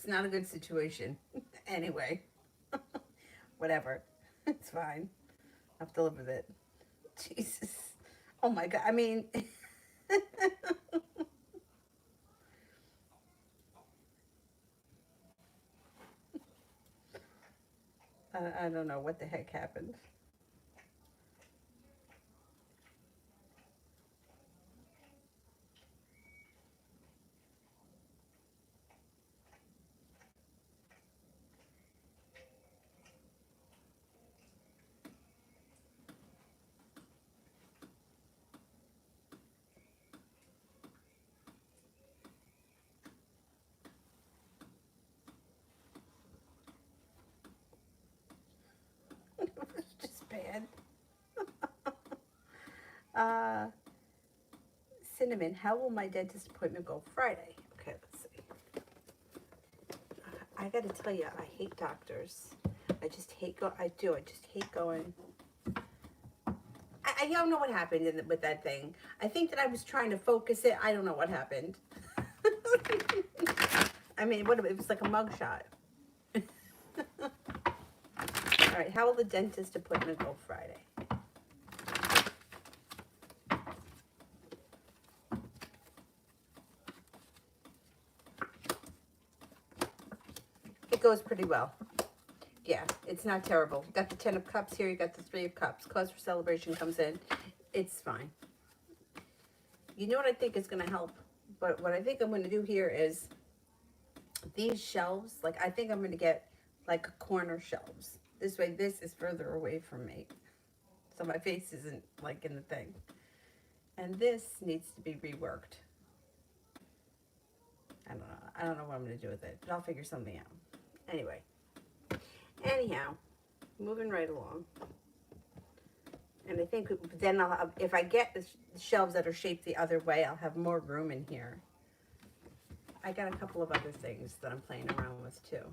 It's not a good situation. Anyway, whatever. It's fine. I have to live with it. Jesus. Oh my God. I mean, I don't know what the heck happened. It was just bad. Uh, Cinnamon, how will my dentist appointment go Friday? Okay, let's see. I gotta tell you, I hate doctors. I just hate go. I do. I just hate going. I don't know what happened with that thing. I think that I was trying to focus it. I don't know what happened. I mean, what it was like a mugshot. All right, how will the dentist appointment go Friday? It goes pretty well. Yeah, it's not terrible. You got the 10 of cups here. You got the 3 of cups. Cause for celebration comes in. It's fine. You know what I think is going to help? But what I think I'm going to do here is these shelves. Like, I think I'm going to get like a corner shelves. This way, this is further away from me. So my face isn't like in the thing. And this needs to be reworked. I don't know. I don't know what I'm going to do with it, but I'll figure something out. Anyway. Anyhow, moving right along. And I think then I'll have, if I get the shelves that are shaped the other way, I'll have more room in here. I got a couple of other things that I'm playing around with too.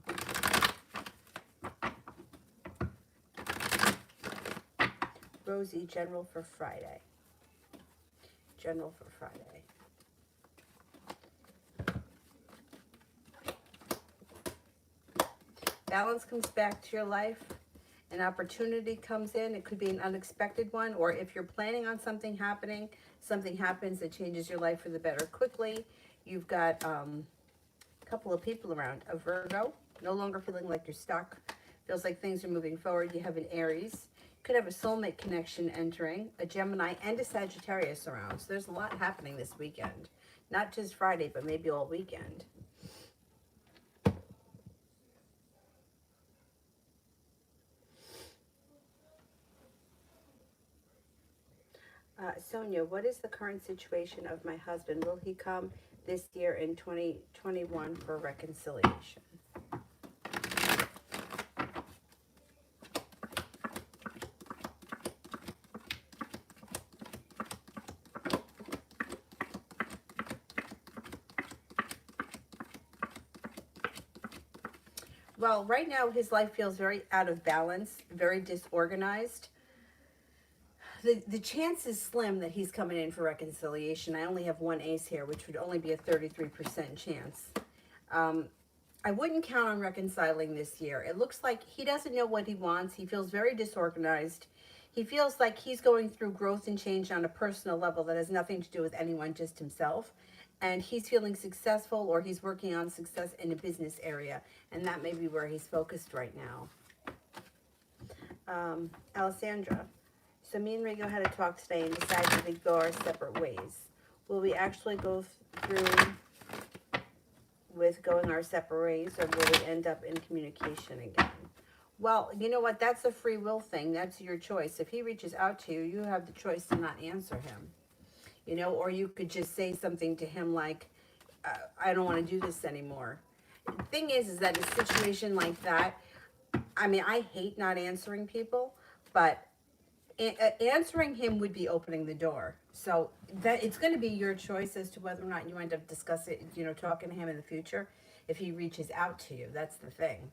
Rosie, general for Friday. General for Friday. Balance comes back to your life. An opportunity comes in. It could be an unexpected one, or if you're planning on something happening, something happens that changes your life for the better quickly. You've got a couple of people around. A Virgo, no longer feeling like you're stuck. Feels like things are moving forward. You have an Aries. Could have a soulmate connection entering. A Gemini and a Sagittarius around. So there's a lot happening this weekend. Not just Friday, but maybe all weekend. Sonia, what is the current situation of my husband? Will he come this year in 2021 for reconciliation? Well, right now his life feels very out of balance, very disorganized. The chance is slim that he's coming in for reconciliation. I only have one ace here, which would only be a 33% chance. I wouldn't count on reconciling this year. It looks like he doesn't know what he wants. He feels very disorganized. He feels like he's going through growth and change on a personal level that has nothing to do with anyone, just himself. And he's feeling successful, or he's working on success in a business area. And that may be where he's focused right now. Alessandra. So me and Rigo had a talk today and decided to go our separate ways. Will we actually go through with going our separate ways, or will we end up in communication again? Well, you know what? That's a free will thing. That's your choice. If he reaches out to you, you have the choice to not answer him. You know, or you could just say something to him like, I don't want to do this anymore. The thing is that a situation like that, I mean, I hate not answering people, but answering him would be opening the door. So that it's going to be your choice as to whether or not you end up discussing, you know, talking to him in the future if he reaches out to you. That's the thing.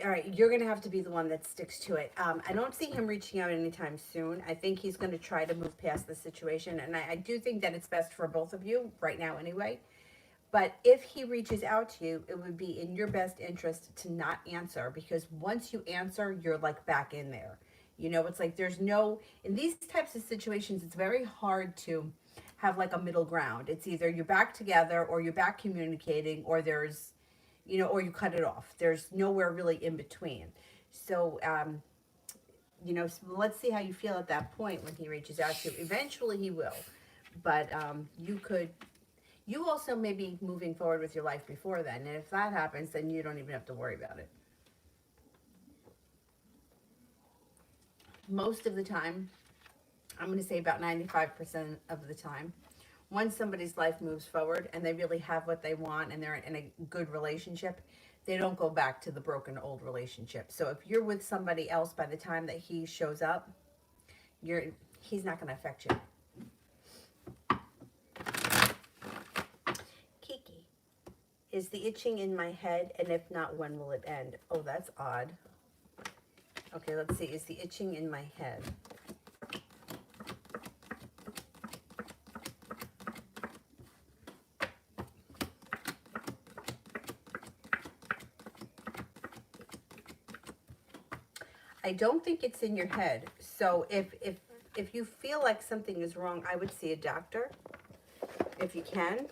All right, you're going to have to be the one that sticks to it. I don't see him reaching out anytime soon. I think he's going to try to move past the situation, and I do think that it's best for both of you right now anyway. But if he reaches out to you, it would be in your best interest to not answer, because once you answer, you're like back in there. You know, it's like there's no, in these types of situations, it's very hard to have like a middle ground. It's either you're back together or you're back communicating, or there's, you know, or you cut it off. There's nowhere really in between. So, you know, so let's see how you feel at that point when he reaches out to you. Eventually he will. But you also may be moving forward with your life before then. And if that happens, then you don't even have to worry about it. Most of the time, I'm going to say about 95% of the time, once somebody's life moves forward and they really have what they want and they're in a good relationship, they don't go back to the broken old relationship. So if you're with somebody else by the time that he shows up, he's not going to affect you. Kiki, is the itching in my head? And if not, when will it end? Oh, that's odd. Okay, let's see. Is the itching in my head? I don't think it's in your head. So if you feel like something is wrong, I would see a doctor if you can.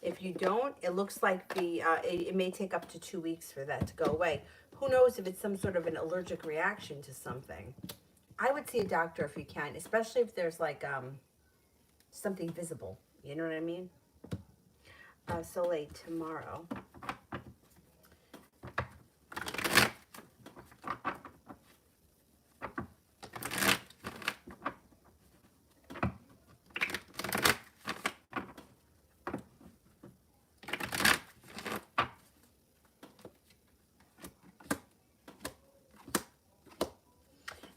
If you don't, it looks like it may take up to 2 weeks for that to go away. Who knows if it's some sort of an allergic reaction to something. I would see a doctor if you can, especially if there's like something visible. You know what I mean? Soleil, tomorrow.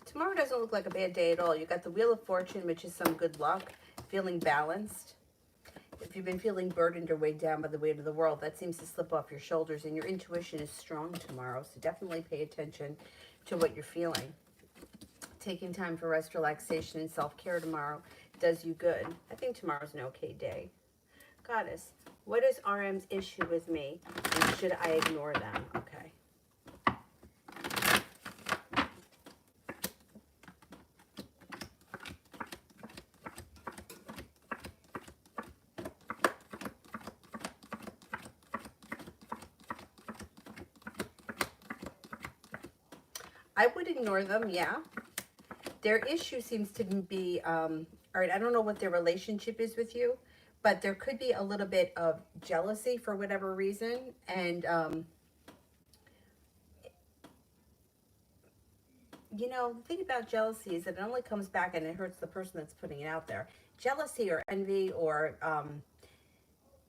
Tomorrow doesn't look like a bad day at all. You got the Wheel of Fortune, which is some good luck, feeling balanced. If you've been feeling burdened or weighed down by the weight of the world, that seems to slip off your shoulders, and your intuition is strong tomorrow, so definitely pay attention to what you're feeling. Taking time for rest, relaxation, and self-care tomorrow does you good. I think tomorrow's an okay day. Goddess, what is RM's issue with me, and should I ignore them? Okay. I would ignore them, yeah. Their issue seems to be, all right, I don't know what their relationship is with you, but there could be a little bit of jealousy for whatever reason. And, you know, the thing about jealousy is that it only comes back and it hurts the person that's putting it out there. Jealousy or envy or,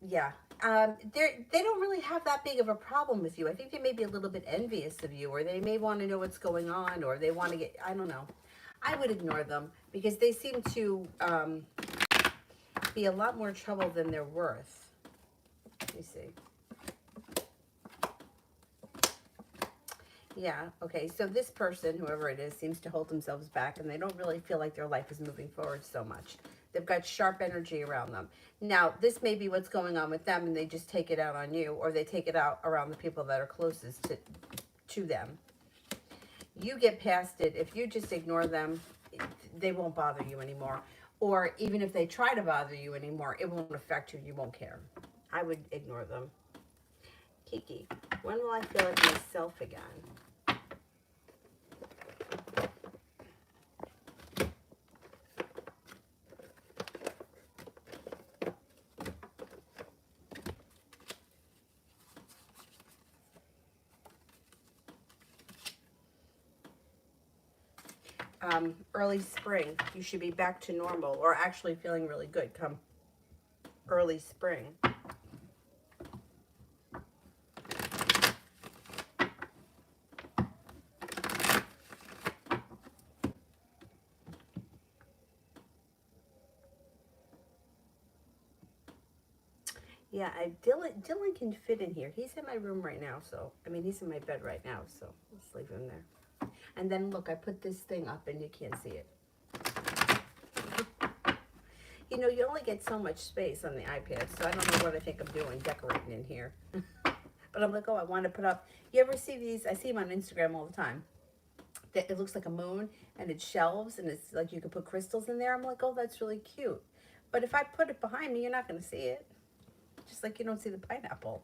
yeah. They don't really have that big of a problem with you. I think they may be a little bit envious of you, or they may want to know what's going on, or they want to get, I don't know. I would ignore them because they seem to be a lot more trouble than they're worth. Let me see. Yeah, okay, so this person, whoever it is, seems to hold themselves back, and they don't really feel like their life is moving forward so much. They've got sharp energy around them. Now, this may be what's going on with them, and they just take it out on you, or they take it out around the people that are closest to them. You get past it. If you just ignore them, they won't bother you anymore. Or even if they try to bother you anymore, it won't affect you. You won't care. I would ignore them. Kiki, when will I feel like myself again? Early spring, you should be back to normal, or actually feeling really good come early spring. Yeah, Dylan can fit in here. He's in my room right now, so I mean he's in my bed right now, so let's leave him there. And then look, I put this thing up and you can't see it. You know, you only get so much space on the iPad, so I don't know what I think I'm doing decorating in here. But I'm like, oh, I want to put up. You ever see these? I see them on Instagram all the time. That it looks like a moon and it's shelves and it's like you can put crystals in there. I'm like, oh, that's really cute. But if I put it behind me, you're not going to see it. Just like you don't see the pineapple.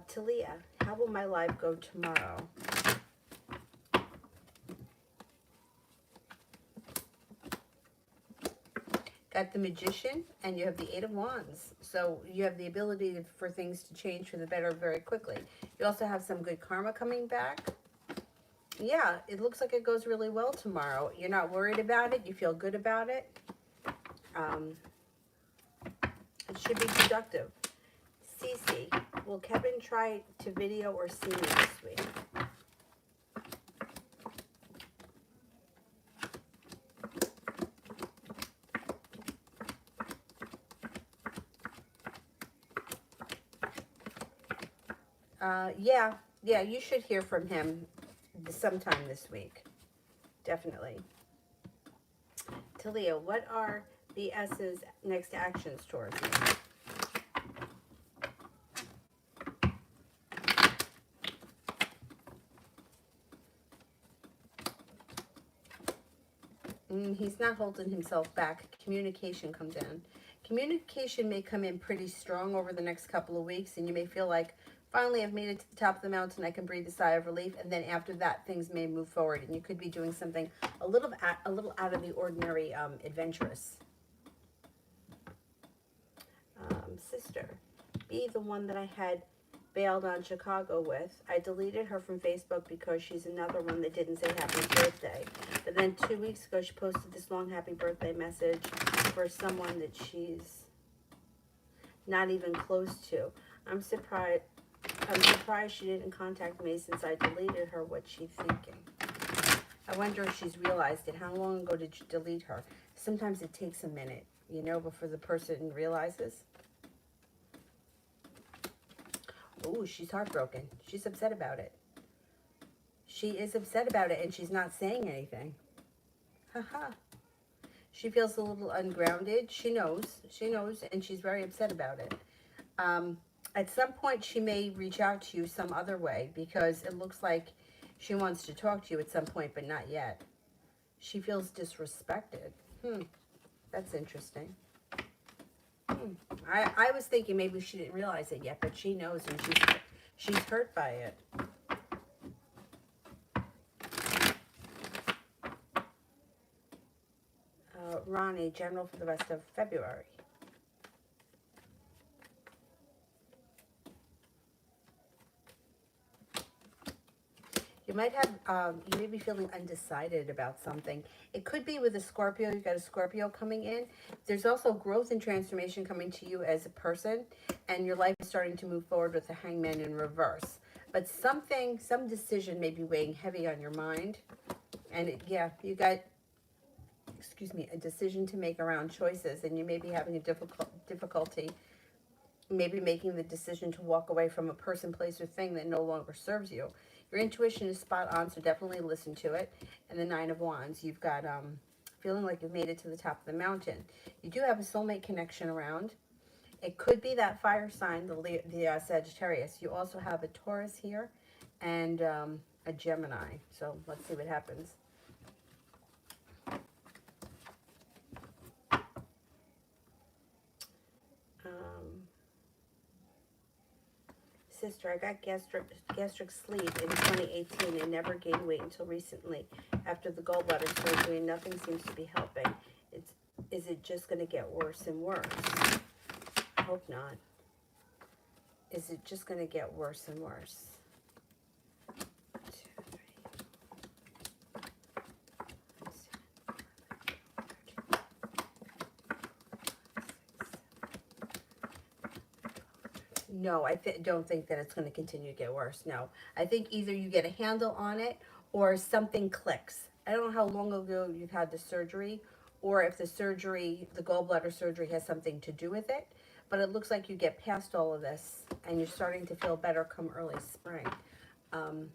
Talia, how will my live go tomorrow? Got the Magician, and you have the Eight of Wands. So you have the ability for things to change for the better very quickly. You also have some good karma coming back. Yeah, it looks like it goes really well tomorrow. You're not worried about it. You feel good about it. It should be productive. Cece, will Kevin try to video or see me this week? Yeah, you should hear from him sometime this week. Definitely. Talia, what are BS's next actions towards me? He's not holding himself back. Communication comes in. Communication may come in pretty strong over the next couple of weeks, and you may feel like, finally, I've made it to the top of the mountain. I can breathe a sigh of relief, and then after that, things may move forward, and you could be doing something a little out of the ordinary, adventurous. Sister, be the one that I had bailed on Chicago with. I deleted her from Facebook because she's another one that didn't say happy birthday. But then 2 weeks ago, she posted this long happy birthday message for someone that she's not even close to. I'm surprised she didn't contact me since I deleted her. What's she thinking? I wonder if she's realized it. How long ago did you delete her? Sometimes it takes a minute, you know, before the person realizes. Oh, she's heartbroken. She's upset about it. She is upset about it, and she's not saying anything. Haha. She feels a little ungrounded. She knows, and she's very upset about it. At some point, she may reach out to you some other way because it looks like she wants to talk to you at some point, but not yet. She feels disrespected. That's interesting. I was thinking maybe she didn't realize it yet, but she knows, and she's hurt by it. Ronnie, general for the rest of February. You might have, you may be feeling undecided about something. It could be with a Scorpio. You've got a Scorpio coming in. There's also growth and transformation coming to you as a person, and your life is starting to move forward with the Hangman in reverse. But some decision may be weighing heavy on your mind. And you got, a decision to make around choices, and you may be having a difficulty maybe making the decision to walk away from a person, place, or thing that no longer serves you. Your intuition is spot on, so definitely listen to it. And the Nine of Wands, you've got feeling like you've made it to the top of the mountain. You do have a soulmate connection around. It could be that fire sign, the Sagittarius. You also have a Taurus here and a Gemini. So let's see what happens. Sister, I got gastric sleeve in 2018 and never gained weight until recently. After the gallbladder surgery, nothing seems to be helping. Is it just going to get worse and worse? I hope not. Is it just going to get worse and worse? 2, 3, 4, 5, 6, 7, 8, 9, 10, 11, 12, 13, 14, 15, 16, 17, 18, 19, 20, 21, 22, 23, 24, 25, 26, No, I don't think that it's going to continue to get worse. No, I think either you get a handle on it or something clicks. I don't know how long ago you've had the surgery, or if the surgery, the gallbladder surgery, has something to do with it. But it looks like you get past all of this and you're starting to feel better come early spring. Um,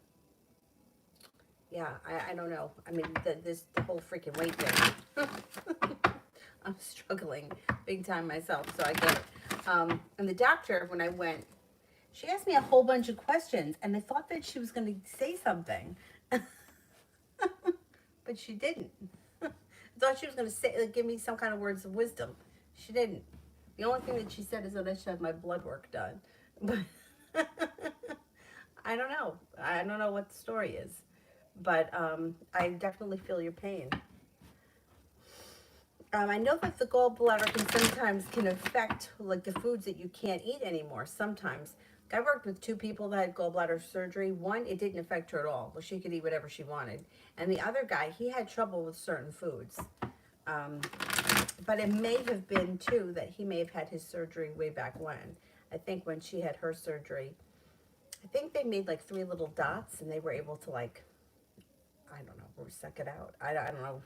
yeah, I don't know. I mean, the whole freaking weight thing. I'm struggling big time myself, so I get it. And the doctor, when I went, she asked me a whole bunch of questions, and I thought that she was going to say something, but she didn't. I thought she was going to say, like, give me some kind of words of wisdom. She didn't. The only thing that she said is that I should have my blood work done. But I don't know. I don't know what the story is. But I definitely feel your pain. I know that the gallbladder can affect like the foods that you can't eat anymore. Sometimes I worked with two people that had gallbladder surgery. One, it didn't affect her at all. Well, she could eat whatever she wanted, and the other guy, he had trouble with certain foods. But it may have been too that he may have had his surgery way back when. I think when she had her surgery, I think they made like 3 little dots, and they were able to, like, I don't know, or suck it out. I don't know.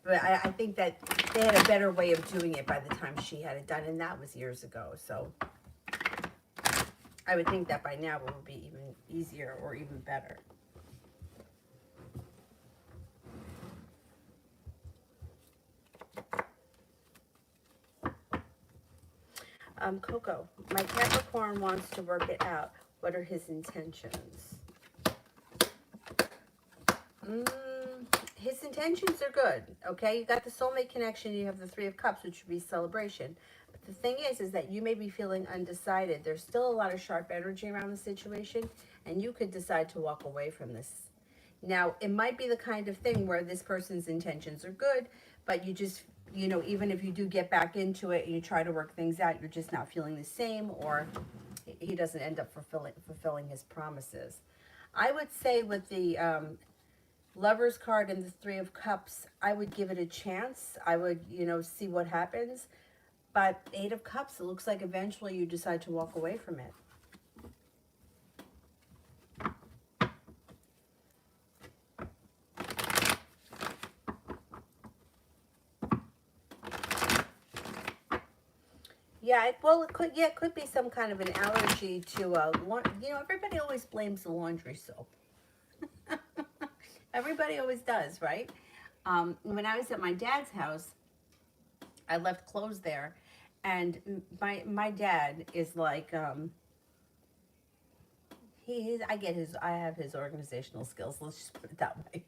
But I think that they had a better way of doing it by the time she had it done, and that was years ago. So I would think that by now it would be even easier or even better. Coco, my Capricorn wants to work it out. What are his intentions? His intentions are good, okay? You got the soulmate connection, you have the 3 of Cups, which would be celebration. But the thing is that you may be feeling undecided. There's still a lot of sharp energy around the situation, and you could decide to walk away from this. Now, it might be the kind of thing where this person's intentions are good, but you just, you know, even if you do get back into it and you try to work things out, you're just not feeling the same, or he doesn't end up fulfilling his promises. I would say with the Lover's card and the 3 of Cups, I would give it a chance. I would, you know, see what happens. But 8 of Cups, it looks like eventually you decide to walk away from it. Yeah, well, it could be some kind of an allergy to, you know, everybody always blames the laundry soap. Everybody always does, right? When I was at my dad's house, I left clothes there, and my dad is like, I have his organizational skills. Let's just put it that way.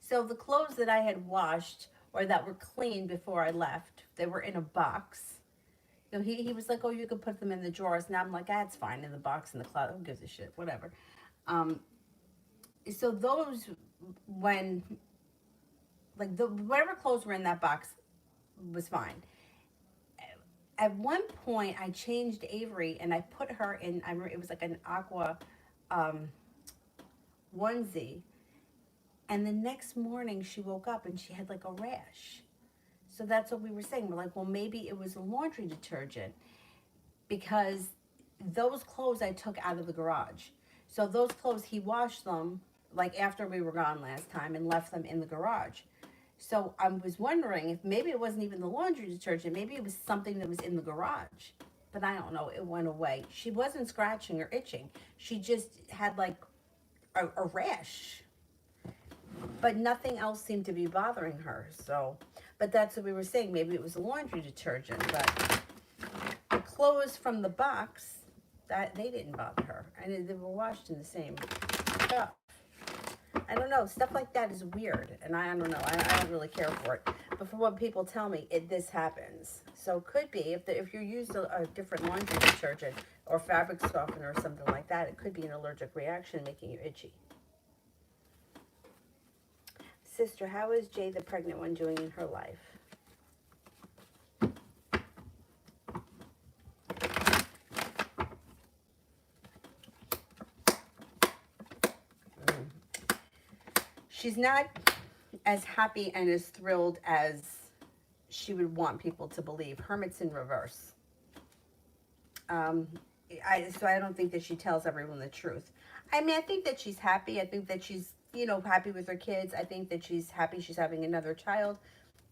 So the clothes that I had washed or that were clean before I left, they were in a box. You know, he was like, oh, you could put them in the drawers. Now I'm like, it's fine, in the box, in the closet. Who gives a shit? Whatever. So those, when, like, whatever clothes were in that box was fine. At one point, I changed Avery and I put her in, it was like an aqua onesie. And the next morning, she woke up and she had like a rash. So that's what we were saying. We're like, well, maybe it was a laundry detergent, because those clothes I took out of the garage. So those clothes, he washed them like after we were gone last time and left them in the garage. So I was wondering if maybe it wasn't even the laundry detergent. Maybe it was something that was in the garage. But I don't know. It went away. She wasn't scratching or itching. She just had like a rash. But nothing else seemed to be bothering her. So, but that's what we were saying. Maybe it was a laundry detergent. But the clothes from the box, that they didn't bother her. And they were washed in the same stuff. I don't know. Stuff like that is weird. And I don't know. I don't really care for it. But from what people tell me, this happens. So it could be, if you use a different laundry detergent or fabric softener or something like that, it could be an allergic reaction making you itchy. Sister, how is Jay, the pregnant one, doing in her life? She's not as happy and as thrilled as she would want people to believe. Hermit's in reverse. So I don't think that she tells everyone the truth. I mean, I think that she's happy. I think that she's, you know, happy with her kids. I think that she's happy she's having another child.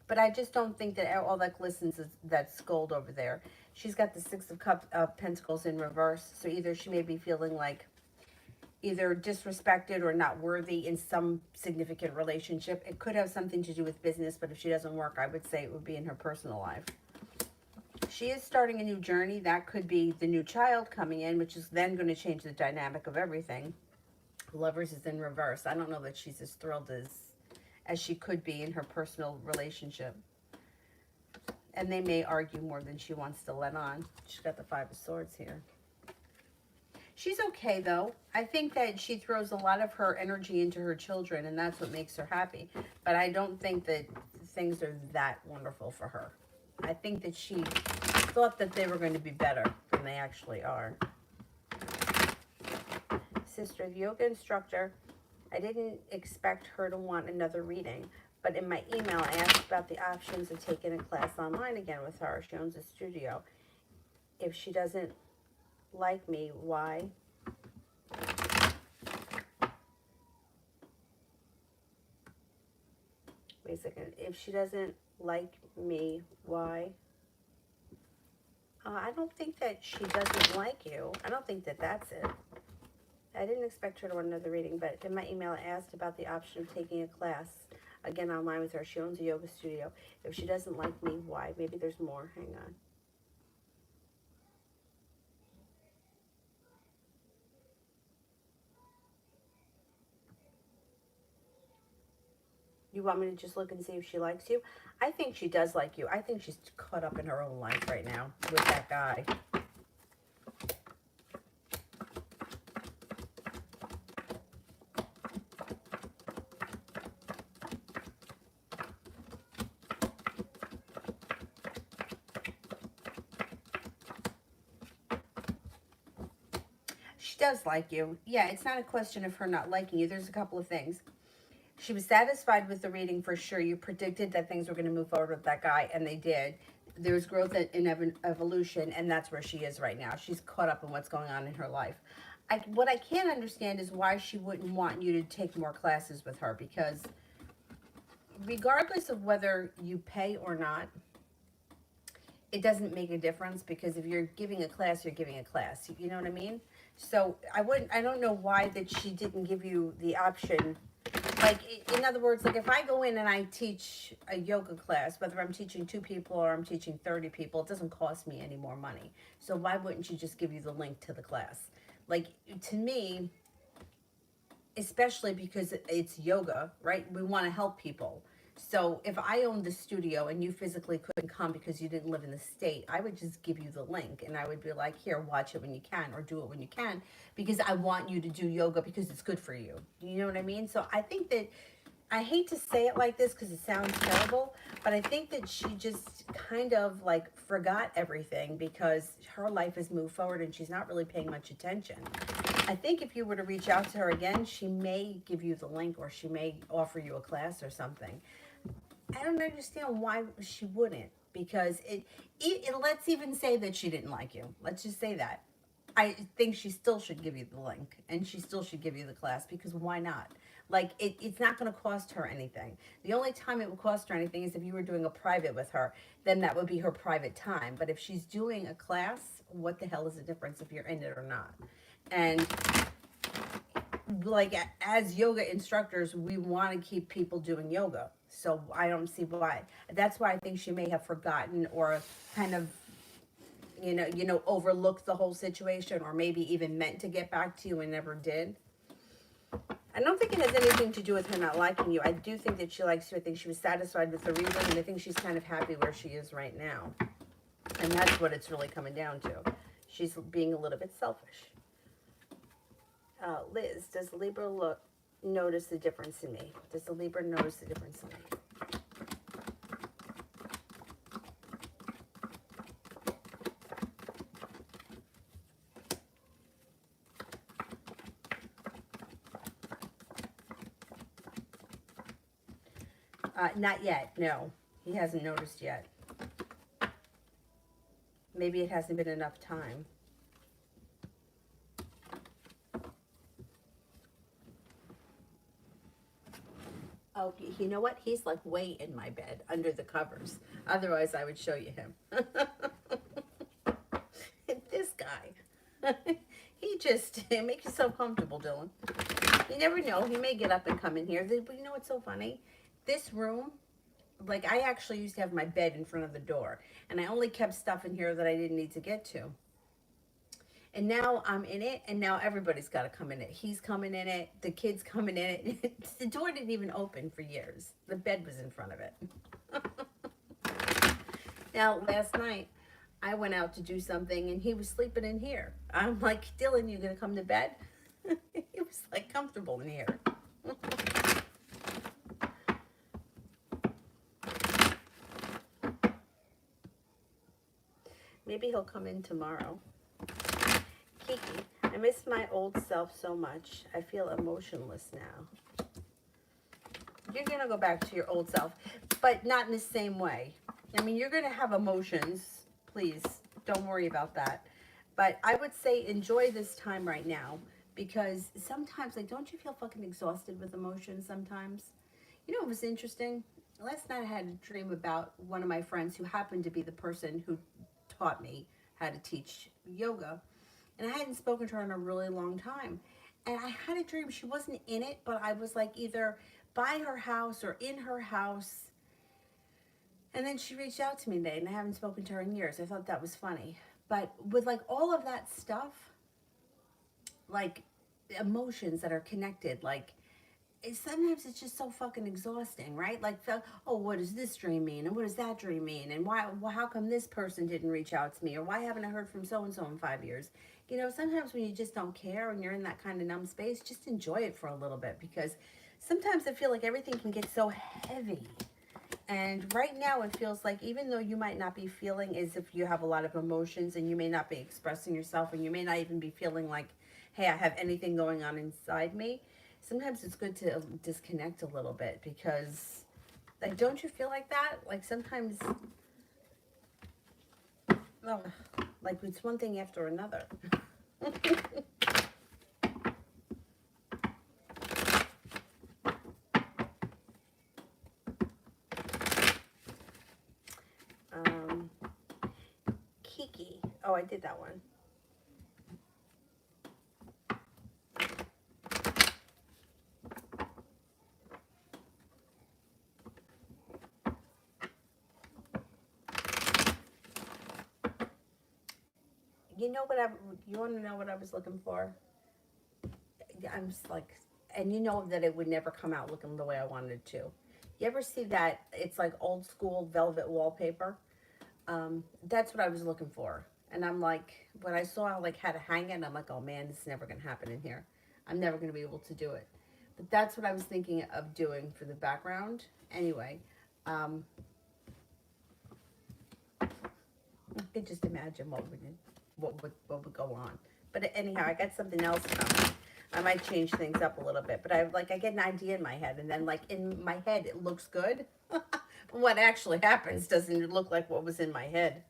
But I just don't think that all that glistens is that scold over there. She's got the Pentacles in reverse. So either she may be feeling like either disrespected or not worthy in some significant relationship. It could have something to do with business, but if she doesn't work, I would say it would be in her personal life. She is starting a new journey. That could be the new child coming in, which is then going to change the dynamic of everything. Lovers is in reverse. I don't know that she's as thrilled as she could be in her personal relationship. And they may argue more than she wants to let on. She's got the Five of Swords here. She's okay, though. I think that she throws a lot of her energy into her children, and that's what makes her happy. But I don't think that things are that wonderful for her. I think that she thought that they were going to be better than they actually are. Sister, the yoga instructor, I didn't expect her to want another reading, but in my email, I asked about the options of taking a class online again with her. She owns a studio. If she doesn't like me, why? Wait a second. If she doesn't like me, why? I don't think that she doesn't like you. I don't think that that's it. I didn't expect her to want another reading, but in my email, I asked about the option of taking a class again online with her. She owns a yoga studio. If she doesn't like me, why? Maybe there's more. Hang on. You want me to just look and see if she likes you? I think she does like you. I think she's caught up in her own life right now with that guy. She does like you. Yeah, it's not a question of her not liking you. There's a couple of things. She was satisfied with the reading for sure. You predicted that things were going to move forward with that guy, and they did. There's growth in evolution, and that's where she is right now. She's caught up in what's going on in her life. What I can't understand is why she wouldn't want you to take more classes with her, because regardless of whether you pay or not, it doesn't make a difference, because if you're giving a class, you're giving a class. You know what I mean? So I don't know why that she didn't give you the option. Like, in other words, like if I go in and I teach a yoga class, whether I'm teaching 2 people or I'm teaching 30 people, it doesn't cost me any more money. So why wouldn't she just give you the link to the class? Like, to me, especially because it's yoga, right? We want to help people. So if I owned the studio and you physically couldn't come because you didn't live in the state, I would just give you the link and I would be like, here, watch it when you can, or do it when you can, because I want you to do yoga because it's good for you. You know what I mean? So I think that, I hate to say it like this because it sounds terrible, but I think that she just kind of like forgot everything because her life has moved forward and she's not really paying much attention. I think if you were to reach out to her again, she may give you the link, or she may offer you a class or something. I don't understand why she wouldn't, because let's even say that she didn't like you. Let's just say that. I think she still should give you the link, and she still should give you the class, because why not? Like, it's not going to cost her anything. The only time it would cost her anything is if you were doing a private with her. Then that would be her private time. But if she's doing a class, what the hell is the difference if you're in it or not? And like, as yoga instructors, we want to keep people doing yoga. So I don't see why. That's why I think she may have forgotten, or kind of, overlooked the whole situation, or maybe even meant to get back to you and never did. I don't think it has anything to do with her not liking you. I do think that she likes you. I think she was satisfied with the reading, and I think she's kind of happy where she is right now. And that's what it's really coming down to. She's being a little bit selfish. Liz, does Libra notice the difference in me? Does the Libra notice the difference in me? Not yet, no. He hasn't noticed yet. Maybe it hasn't been enough time. Oh, you know what? He's like way in my bed under the covers. Otherwise, I would show you him. This guy. He just it makes you so comfortable, Dylan. You never know. He may get up and come in here. But you know what's so funny? This room, like I actually used to have my bed in front of the door. And I only kept stuff in here that I didn't need to get to. And now I'm in it, and now everybody's got to come in it. He's coming in it. The kid's coming in it. The door didn't even open for years. The bed was in front of it. Now, last night, I went out to do something, and he was sleeping in here. I'm like, Dylan, you going to come to bed? He was, like, comfortable in here. Maybe he'll come in tomorrow. Kiki, I miss my old self so much. I feel emotionless now. You're going to go back to your old self, but not in the same way. I mean, you're going to have emotions. Please, don't worry about that. But I would say enjoy this time right now, because sometimes, like, don't you feel fucking exhausted with emotions sometimes? You know, it was interesting. Last night I had a dream about one of my friends who happened to be the person who taught me how to teach yoga. And I hadn't spoken to her in a really long time. And I had a dream. She wasn't in it, but I was like either by her house or in her house. And then she reached out to me today, and I haven't spoken to her in years. I thought that was funny. But with like all of that stuff, like emotions that are connected, like sometimes it's just so fucking exhausting, right? Like, oh, what does this dream mean? And what does that dream mean? And why, well, how come this person didn't reach out to me? Or why haven't I heard from so-and-so in 5 years? You know, sometimes when you just don't care and you're in that kind of numb space, just enjoy it for a little bit, because sometimes I feel like everything can get so heavy. And right now it feels like, even though you might not be feeling as if you have a lot of emotions, and you may not be expressing yourself, and you may not even be feeling like, hey, I have anything going on inside me, sometimes it's good to disconnect a little bit, because, like, don't you feel like that? Like, sometimes, oh, like, it's one thing after another. Kiki. Oh, I did that one. You know what you want to know what I was looking for? I'm just like, and you know that it would never come out looking the way I wanted it to. You ever see that? It's like old school velvet wallpaper. That's what I was looking for. And I'm like, when I saw like how to hang it, I'm like, oh man, this is never going to happen in here. I'm never going to be able to do it. But that's what I was thinking of doing for the background. Anyway, I could just imagine what would go on. But anyhow, I got something else coming. I might change things up a little bit, but I get an idea in my head, and then like in my head it looks good. What actually happens doesn't look like what was in my head.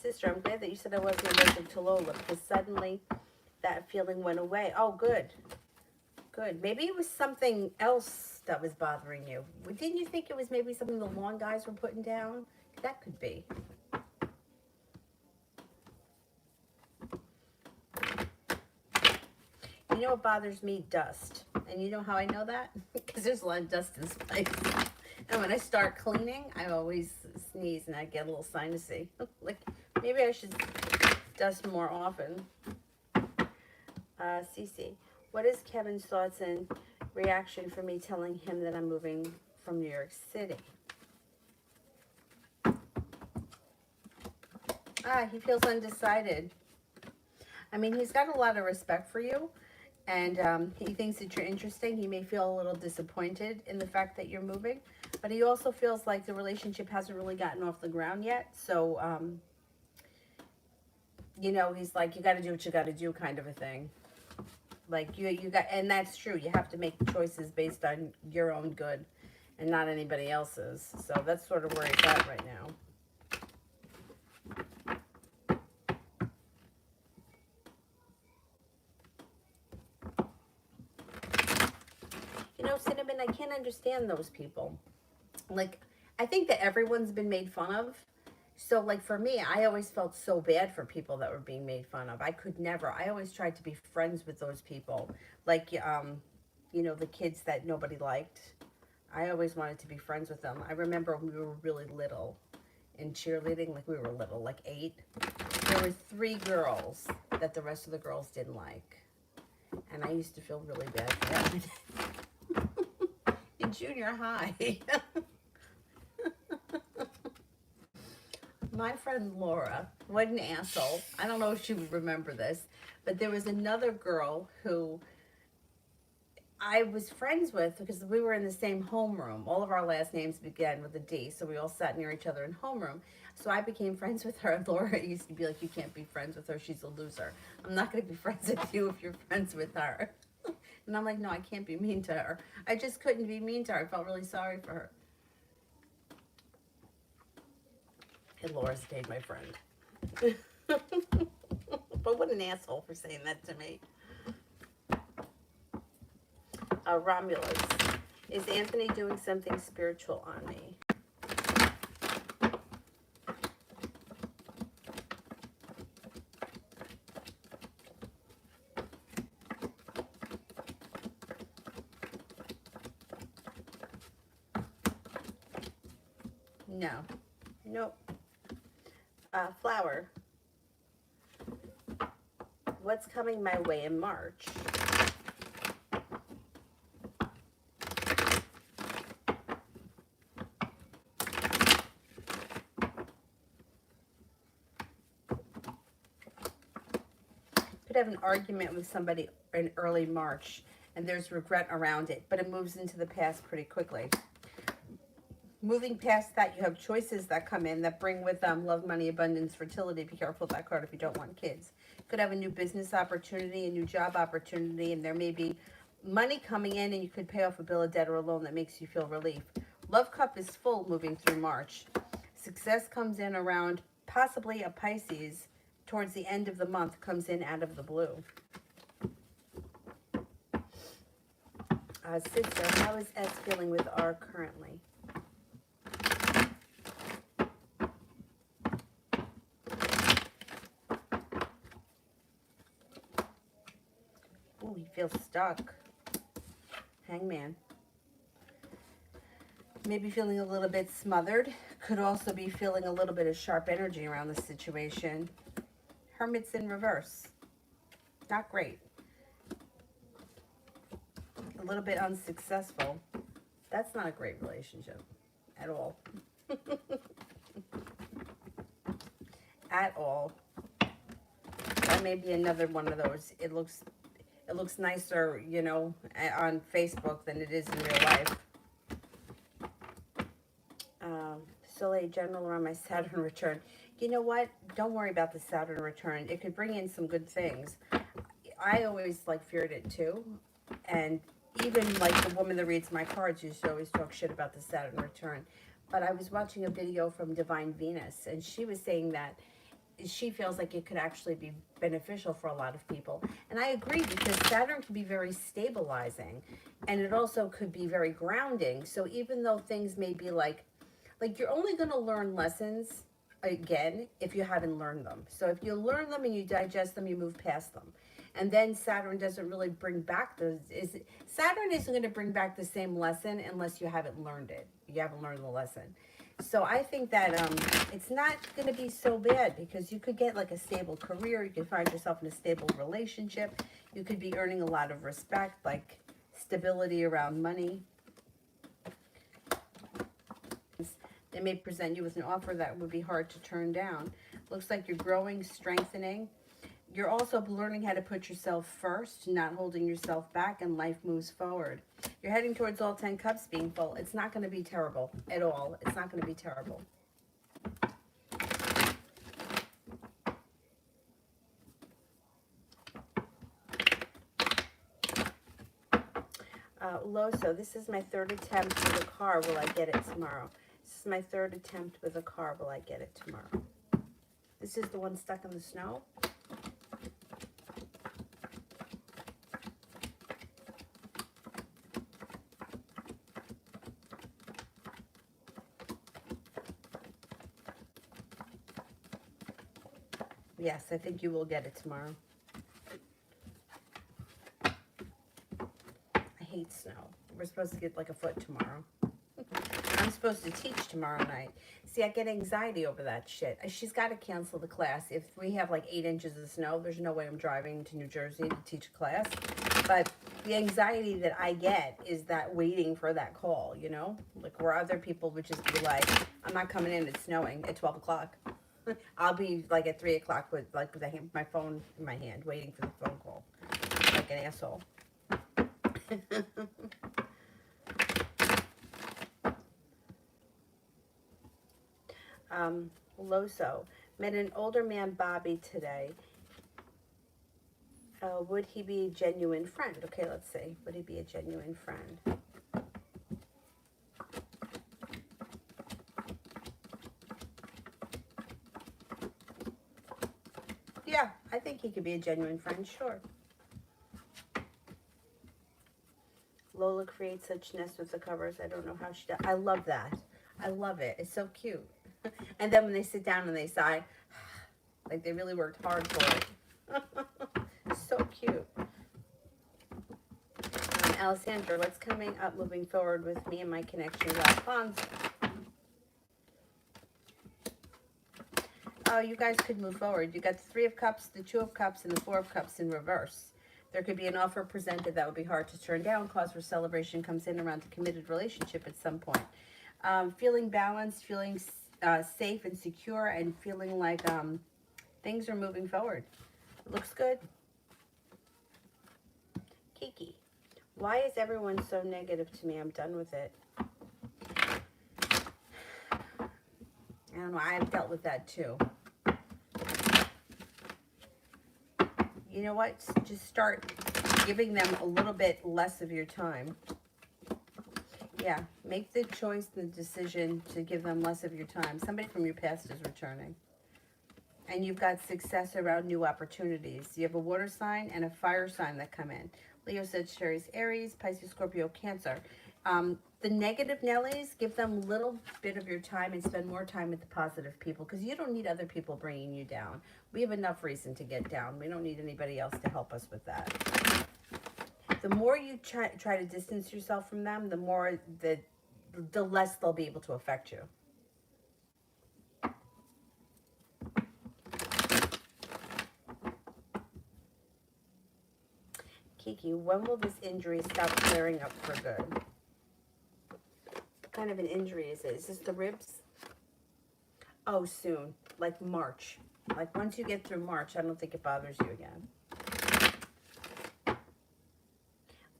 Sister, I'm glad that you said I wasn't allergic to Lola, because suddenly that feeling went away. Oh, good. Good. Maybe it was something else that was bothering you. Didn't you think it was maybe something the lawn guys were putting down? That could be. You know what bothers me? Dust. And you know how I know that? Because there's a lot of dust in this place. And when I start cleaning, I always sneeze and I get a little sinusy. Like, maybe I should dust more often. Cece, what is Kevin's thoughts and reaction for me telling him that I'm moving from New York City? He feels undecided. I mean, he's got a lot of respect for you, and he thinks that you're interesting. He may feel a little disappointed in the fact that you're moving, but he also feels like the relationship hasn't really gotten off the ground yet. So, you know, he's like, you got to do what you got to do, kind of a thing. Like you got, and that's true. You have to make choices based on your own good, and not anybody else's. So that's sort of where he's at right now. You know, Cinnamon, I can't understand those people. Like, I think that everyone's been made fun of. So, like, for me, I always felt so bad for people that were being made fun of. I could never. I always tried to be friends with those people. Like, you know, the kids that nobody liked. I always wanted to be friends with them. I remember when we were really little in cheerleading, like we were little, like 8. There were 3 girls that the rest of the girls didn't like. And I used to feel really bad for them. In junior high. My friend Laura, what an asshole. I don't know if she would remember this, but there was another girl who I was friends with because we were in the same homeroom. All of our last names began with a D, so we all sat near each other in homeroom. So I became friends with her. Laura used to be like, you can't be friends with her. She's a loser. I'm not going to be friends with you if you're friends with her. And I'm like, no, I can't be mean to her. I just couldn't be mean to her. I felt really sorry for her. And Laura stayed my friend. But what an asshole for saying that to me. Romulus. Is Anthony doing something spiritual on me? No. Nope. Flower. What's coming my way in March? Could have an argument with somebody in early March and there's regret around it, but it moves into the past pretty quickly. Moving past that, you have choices that come in that bring with them love, money, abundance, fertility. Be careful with that card if you don't want kids. Could have a new business opportunity, a new job opportunity, and there may be money coming in and you could pay off a bill of debt or a loan that makes you feel relief. Love cup is full moving through March. Success comes in around possibly a Pisces towards the end of the month, comes in out of the blue. Sister, how is S feeling with R currently? Ooh, he feels stuck. Hangman. Maybe feeling a little bit smothered. Could also be feeling a little bit of sharp energy around the situation. Hermit's in reverse. Not great. A little bit unsuccessful. That's not a great relationship at all. At all. That may be another one of those. It looks nicer, you know, on Facebook than it is in real life. Soleil general around my Saturn return. You know what? Don't worry about the Saturn return. It could bring in some good things. I always like feared it too, and even like the woman that reads my cards used to always talk shit about the Saturn return. But I was watching a video from Divine Venus, and she was saying that she feels like it could actually be beneficial for a lot of people. And I agree, because Saturn can be very stabilizing, and it also could be very grounding. So even though things may be like you're only going to learn lessons again if you haven't learned them. So if you learn them and you digest them, you move past them. And then Saturn doesn't really bring back Saturn isn't going to bring back the same lesson unless you haven't learned it. You haven't learned the lesson. So I think that it's not going to be so bad, because you could get like a stable career. You could find yourself in a stable relationship. You could be earning a lot of respect, like stability around money. They may present you with an offer that would be hard to turn down. Looks like you're growing, strengthening. You're also learning how to put yourself first, not holding yourself back, and life moves forward. You're heading towards all 10 cups being full. It's not going to be terrible at all. It's not going to be terrible. Loso, this is my 3rd attempt with a car. Will I get it tomorrow? This is my 3rd attempt with a car. Will I get it tomorrow? This is the one stuck in the snow. Yes, I think you will get it tomorrow. I hate snow. We're supposed to get like a foot tomorrow. I'm supposed to teach tomorrow night. See, I get anxiety over that shit. She's got to cancel the class. If we have like 8 inches of snow, there's no way I'm driving to New Jersey to teach a class. But the anxiety that I get is that waiting for that call, you know? Like where other people would just be like, I'm not coming in, it's snowing at 12 o'clock. I'll be like at 3 o'clock with my phone in my hand waiting for the phone call. Like an asshole. Loso. Met an older man, Bobby, today. Would he be a genuine friend? Okay, let's see. Would he be a genuine friend? Yeah, I think he could be a genuine friend, sure. Lola creates such nests with the covers. I don't know how she does. I love that. I love it. It's so cute. And then when they sit down and they sigh, like they really worked hard for it. So cute. Alessandra, what's coming up moving forward with me and my connection with Alfonso? Oh, you guys could move forward. You got the 3 of Cups, the 2 of Cups, and the 4 of Cups in reverse. There could be an offer presented that would be hard to turn down. Cause for celebration comes in around a committed relationship at some point. Feeling balanced, feeling safe and secure, and feeling like things are moving forward. It looks good. Kiki, why is everyone so negative to me? I'm done with it. I don't know. I've dealt with that too. You know what? Just start giving them a little bit less of your time. Yeah, make the choice, the decision to give them less of your time. Somebody from your past is returning. And you've got success around new opportunities. You have a water sign and a fire sign that come in. Leo, Sagittarius, Aries, Pisces, Scorpio, Cancer. The negative Nellies, give them a little bit of your time and spend more time with the positive people because you don't need other people bringing you down. We have enough reason to get down. We don't need anybody else to help us with that. The more you try to distance yourself from them, the more the less they'll be able to affect you. Kiki, when will this injury stop flaring up for good? What kind of an injury is it? Is this the ribs? Oh, soon. Like March. Like once you get through March, I don't think it bothers you again.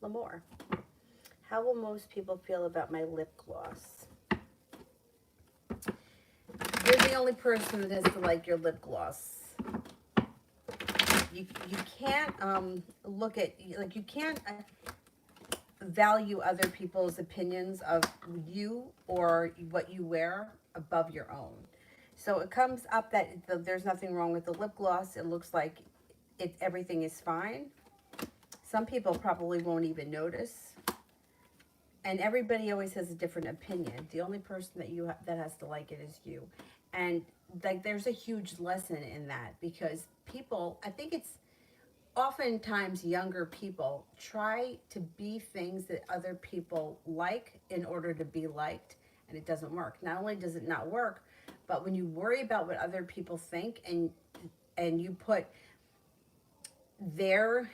L'Amour, how will most people feel about my lip gloss? You're the only person that has to like your lip gloss. You can't look at, like you can't value other people's opinions of you or what you wear above your own. So it comes up that there's nothing wrong with the lip gloss. It looks like everything is fine. Some people probably won't even notice. And everybody always has a different opinion. The only person that has to like it is you. And like there's a huge lesson in that because people, I think it's oftentimes younger people try to be things that other people like in order to be liked, and it doesn't work. Not only does it not work, but when you worry about what other people think and you put their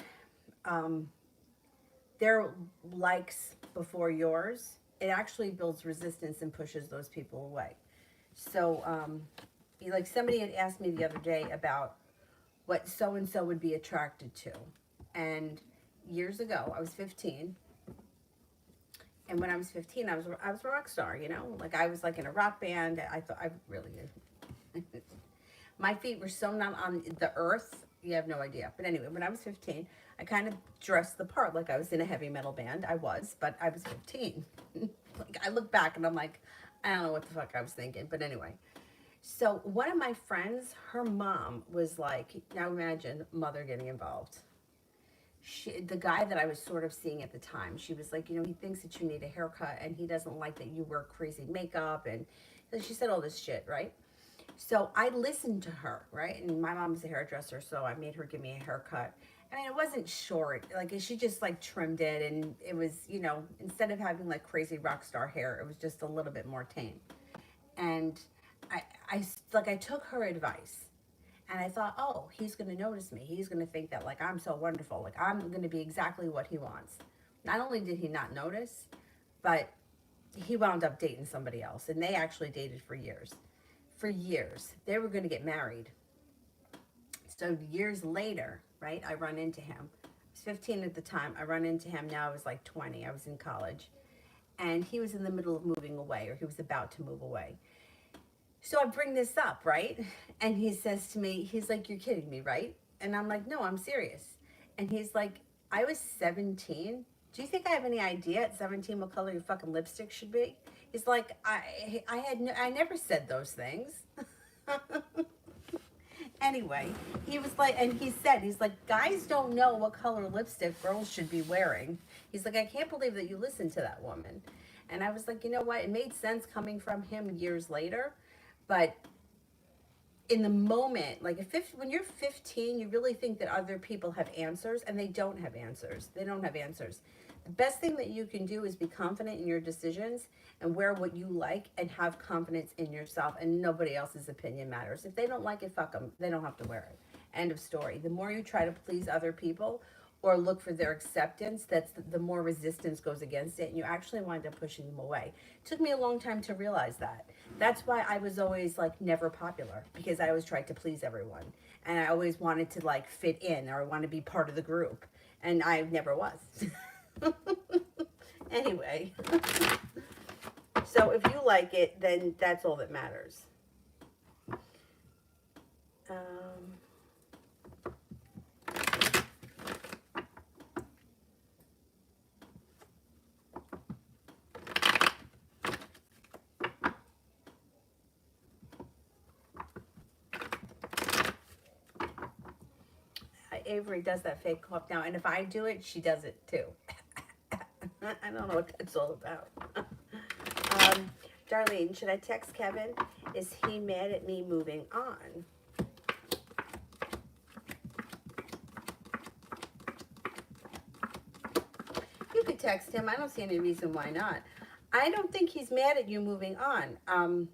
likes before yours, it actually builds resistance and pushes those people away. So like somebody had asked me the other day about what so-and-so would be attracted to. And years ago, I was 15. And when I was 15, I was a rock star, you know? Like I was like in a rock band. I thought I really my feet were so not on the earth. You have no idea. But anyway, when I was 15, I kind of dressed the part like I was in a heavy metal band. I was, but I was 15. Like I look back and I'm like, I don't know what the fuck I was thinking. But anyway. So one of my friends, her mom was like, now imagine mother getting involved. The guy that I was sort of seeing at the time, she was like, you know, he thinks that you need a haircut and he doesn't like that you wear crazy makeup. And she said all this shit, right? So I listened to her, right? And my mom's a hairdresser, so I made her give me a haircut. I mean, it wasn't short. Like, she just like trimmed it, and it was, instead of having like crazy rock star hair, it was just a little bit more tame. And I, I took her advice, and I thought, oh, he's gonna notice me. He's gonna think that like I'm so wonderful. Like I'm gonna be exactly what he wants. Not only did he not notice, but he wound up dating somebody else, and they actually dated for years. For years, they were going to get married. So years later, right, I run into him. I was 15 at the time. I run into him now. I was like 20. I was in college, and he was in the middle of moving away, or he was about to move away. So I bring this up, right? And he says to me, he's like, "You're kidding me, right?" And I'm like, "No, I'm serious." And he's like, "I was 17. Do you think I have any idea at 17 what color your fucking lipstick should be?" He's like, I never said those things." Anyway, he was like, and he's like, "Guys don't know what color lipstick girls should be wearing." He's like, "I can't believe that you listened to that woman." And I was like, you know what? It made sense coming from him years later. But in the moment, like when you're 15, you really think that other people have answers, and they don't have answers. They don't have answers. The best thing that you can do is be confident in your decisions and wear what you like and have confidence in yourself, and nobody else's opinion matters. If they don't like it, fuck them. They don't have to wear it. End of story. The more you try to please other people or look for their acceptance, that's the more resistance goes against it, and you actually wind up pushing them away. It took me a long time to realize that. That's why I was always like never popular, because I always tried to please everyone, and I always wanted to like fit in or want to be part of the group, and I never was. Anyway, so if you like it, then that's all that matters. Avery does that fake cough now, and if I do it, she does it too. I don't know what that's all about. Darlene, should I text Kevin? Is he mad at me moving on? You could text him. I don't see any reason why not. I don't think he's mad at you moving on.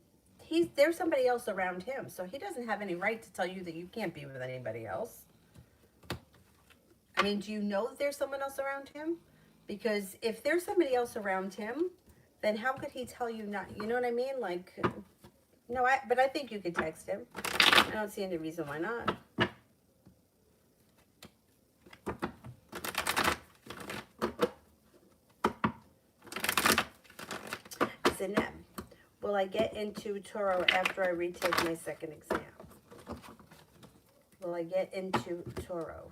There's somebody else around him, so he doesn't have any right to tell you that you can't be with anybody else. I mean, do you know that there's someone else around him? Because if there's somebody else around him, then how could he tell you not? You know what I mean? Like, no, but I think you could text him. I don't see any reason why not. Zineb, will I get into Toro after I retake my second exam? Will I get into Toro?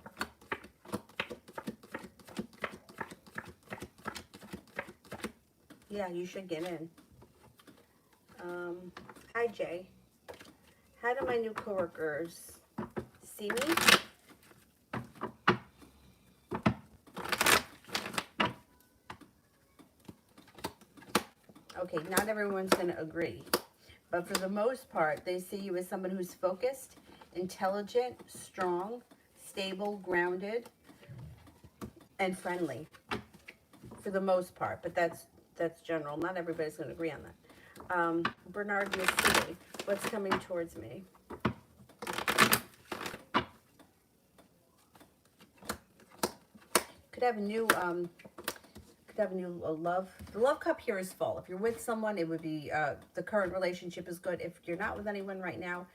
Yeah, you should get in. Hi, Jay. How do my new coworkers see me? Okay, not everyone's going to agree. But for the most part, they see you as someone who's focused, intelligent, strong, stable, grounded, and friendly. For the most part, but that's general. Not everybody's going to agree on that. Bernard Missy, what's coming towards me? Could have a new love. The love cup here is full. If you're with someone, it would be the current relationship is good. If you're not with anyone right now,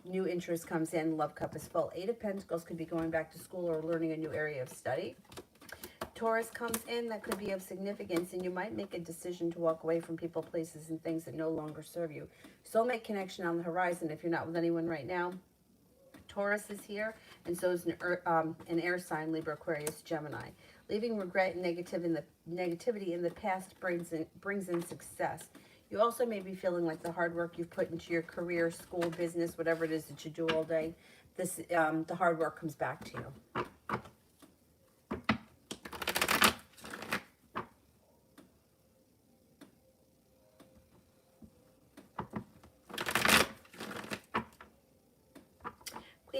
new interest comes in. Love cup is full. 8 of Pentacles could be going back to school or learning a new area of study. Taurus comes in, that could be of significance, and you might make a decision to walk away from people, places, and things that no longer serve you. Soulmate connection on the horizon if you're not with anyone right now. Taurus is here, and so is an air sign, Libra, Aquarius, Gemini. Leaving regret and negativity in the past brings in success. You also may be feeling like the hard work you've put into your career, school, business, whatever it is that you do all day, the hard work comes back to you.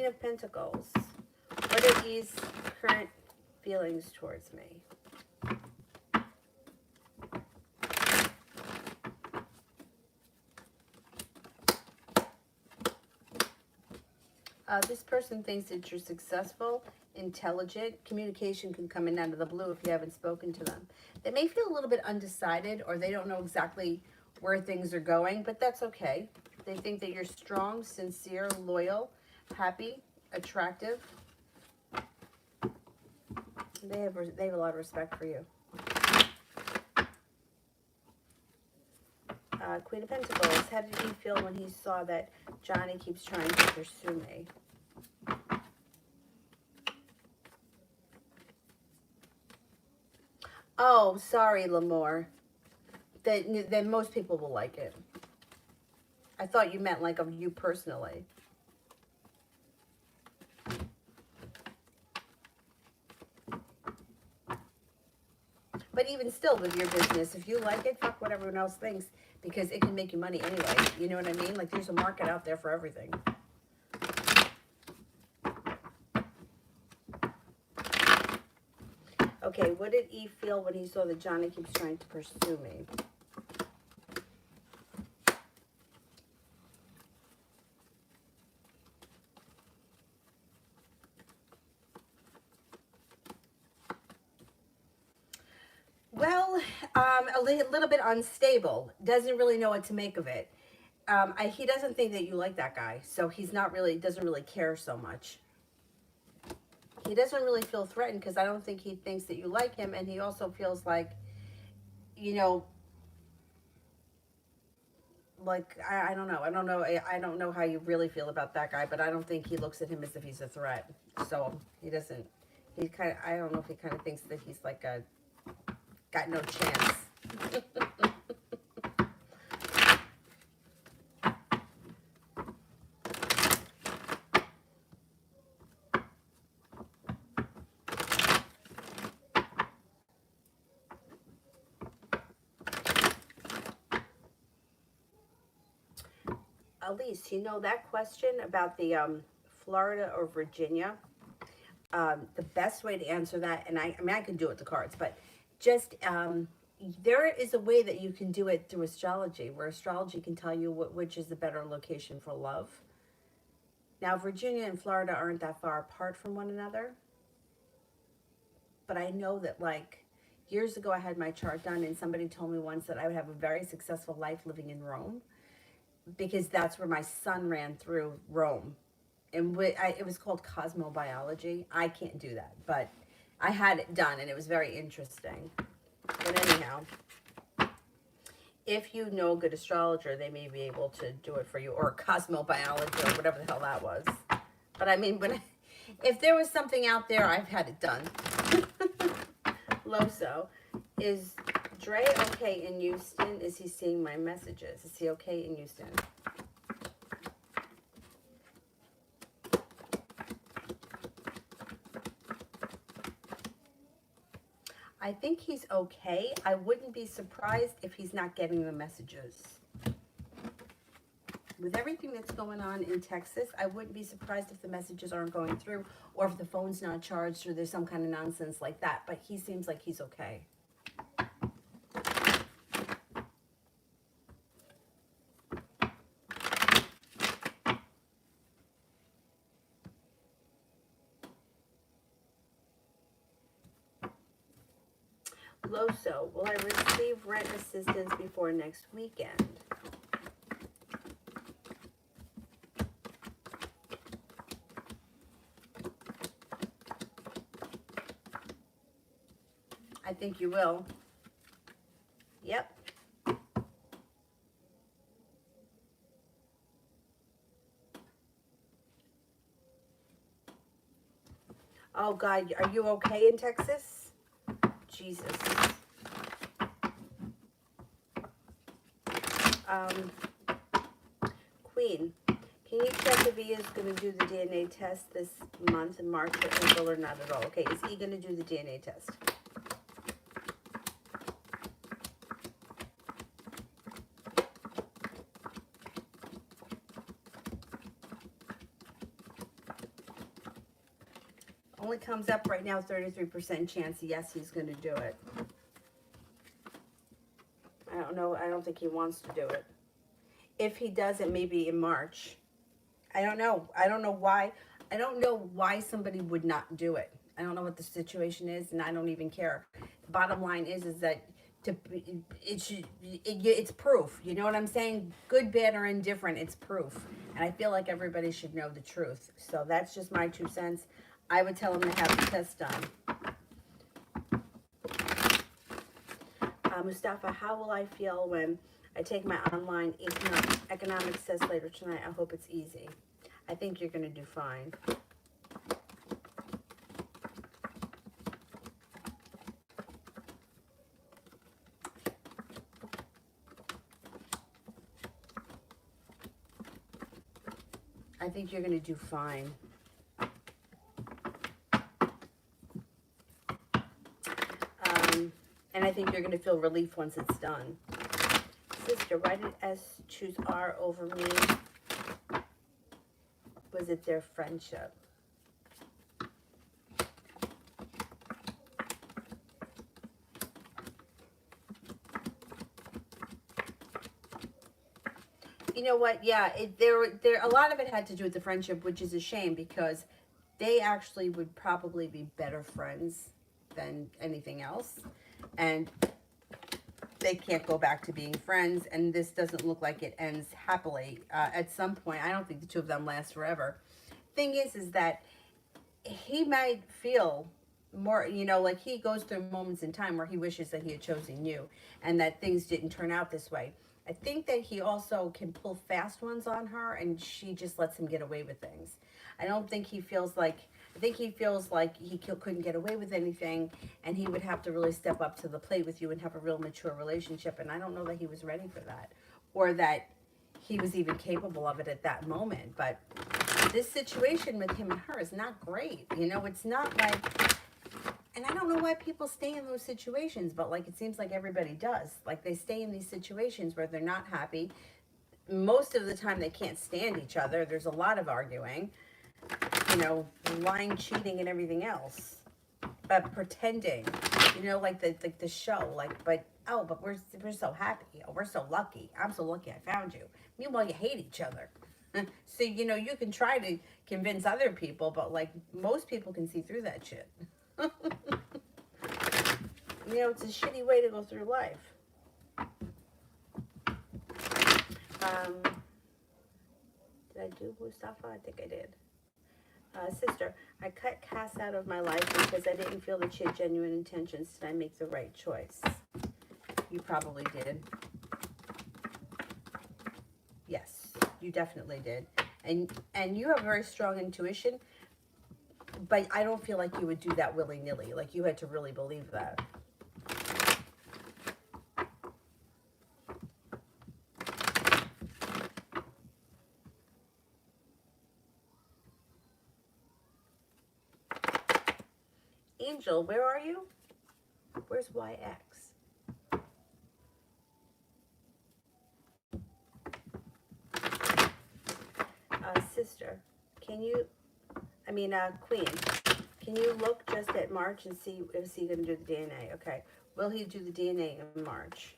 of Pentacles. What are these current feelings towards me? This person thinks that you're successful, intelligent. Communication can come in out of the blue if you haven't spoken to them. They may feel a little bit undecided, or they don't know exactly where things are going, but that's okay. They think that you're strong, sincere, loyal, happy, attractive. They have a lot of respect for you. Queen of Pentacles. How did he feel when he saw that Johnny keeps trying to pursue me? Oh, sorry, L'Amour. Then most people will like it. I thought you meant like of you personally. But even still, with your business, if you like it, fuck what everyone else thinks, because it can make you money anyway. You know what I mean? Like, there's a market out there for everything. Okay, what did E feel when he saw that Johnny keeps trying to pursue me? Well, a little bit unstable. Doesn't really know what to make of it. He doesn't think that you like that guy, so he's not really, doesn't really care so much. He doesn't really feel threatened because I don't think he thinks that you like him, and he also feels like, you know, like, I don't know. I don't know how you really feel about that guy, but I don't think he looks at him as if he's a threat. So he doesn't, he kind of, I don't know if he kind of thinks that he's like a, got no chance. Elise, you know that question about the Florida or Virginia? The best way to answer that, and I mean, I can do it with the cards, but just there is a way that you can do it through astrology, where astrology can tell you which is the better location for love. Now, Virginia and Florida aren't that far apart from one another, but I know that, like, years ago I had my chart done, and somebody told me once that I would have a very successful life living in Rome, because that's where my son ran through Rome. And it was called cosmobiology. I can't do that, but I had it done, and it was very interesting. But anyhow, if you know a good astrologer, they may be able to do it for you, or cosmobiology, or whatever the hell that was. But I mean, if there was something out there, I've had it done. Loso, is Dre okay in Houston? Is he seeing my messages? Is he okay in Houston? I think he's okay. I wouldn't be surprised if he's not getting the messages. With everything that's going on in Texas, I wouldn't be surprised if the messages aren't going through, or if the phone's not charged, or there's some kind of nonsense like that. But he seems like he's okay. Loso, will I receive rent assistance before next weekend? I think you will. Yep. Oh God, are you okay in Texas? Jesus. Queen, can you check if he is going to do the DNA test this month, in March or April, or not at all? Okay, is he going to do the DNA test? Only comes up right now 33% chance, yes, he's going to do it. I don't know. I don't think he wants to do it. If he does, it may be in March. I don't know. I don't know why. I don't know why somebody would not do it. I don't know what the situation is, and I don't even care. Bottom line is that it's proof. You know what I'm saying? Good, bad, or indifferent, it's proof. And I feel like everybody should know the truth. So that's just my 2 cents. I would tell him to have the test done. Mustafa, how will I feel when I take my online economics test later tonight? I hope it's easy. I think you're going to do fine. I think you're going to do fine. And I think you're going to feel relief once it's done. Sister, why did S choose R over me? Was it their friendship? You know what? Yeah, a lot of it had to do with the friendship, which is a shame because they actually would probably be better friends than anything else. And they can't go back to being friends, and this doesn't look like it ends happily. At some point, I don't think the two of them last forever. Thing is that he might feel more, you know, like he goes through moments in time where he wishes that he had chosen you and that things didn't turn out this way. I think that he also can pull fast ones on her, and she just lets him get away with things. I don't think he feels like, I think he feels like he couldn't get away with anything, and he would have to really step up to the plate with you and have a real mature relationship. And I don't know that he was ready for that, or that he was even capable of it at that moment. But this situation with him and her is not great. You know, it's not like, and I don't know why people stay in those situations, but like it seems like everybody does. Like they stay in these situations where they're not happy. Most of the time they can't stand each other. There's a lot of arguing, you know, lying, cheating, and everything else. Pretending, you know, like the show, like, but we're so happy. Oh, we're so lucky. I'm so lucky I found you. Meanwhile, you hate each other. So, you know, you can try to convince other people, but like most people can see through that shit. You know, it's a shitty way to go through life. Did I do Mustafa? I think I did. Sister, I cut Cass out of my life because I didn't feel that she had genuine intentions. Did I make the right choice? You probably did. Yes, you definitely did. And you have very strong intuition, but I don't feel like you would do that willy-nilly. Like you had to really believe that. Angel, where are you? Where's YX? Sister, can you, Queen, can you look just at March and see if he's going to do the DNA? Okay. Will he do the DNA in March?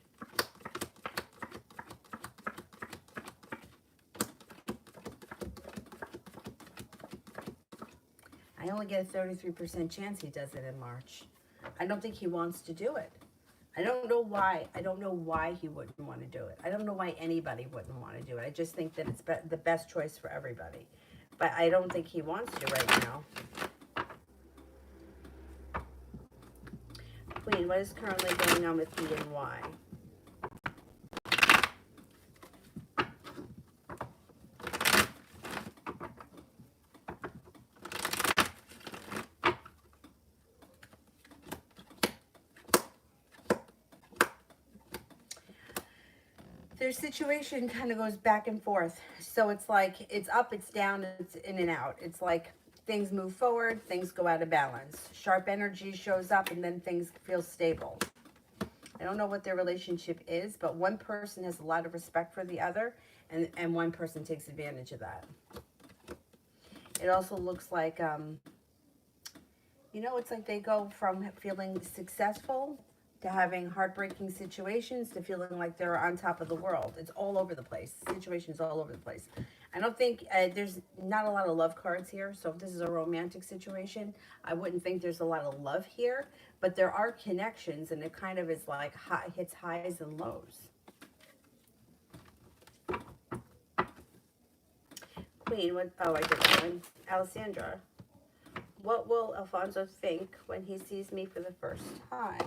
I only get a 33% chance he does it in March. I don't think he wants to do it. I don't know why. I don't know why he wouldn't want to do it. I don't know why anybody wouldn't want to do it. I just think that it's the best choice for everybody. But I don't think he wants to right now. Queen, what is currently going on with E and Y? Their situation kind of goes back and forth. So it's like, it's up, it's down, it's in and out. It's like things move forward, things go out of balance. Sharp energy shows up and then things feel stable. I don't know what their relationship is, but one person has a lot of respect for the other, and one person takes advantage of that. It also looks like You know, it's like they go from feeling successful to having heartbreaking situations to feeling like they're on top of the world. It's all over the place. Situations all over the place. I don't think there's not a lot of love cards here. So if this is a romantic situation, I wouldn't think there's a lot of love here. But there are connections, and it kind of is like hits highs and lows. Queen, what? Oh, I did that one. Alessandra, what will Alfonso think when he sees me for the first time?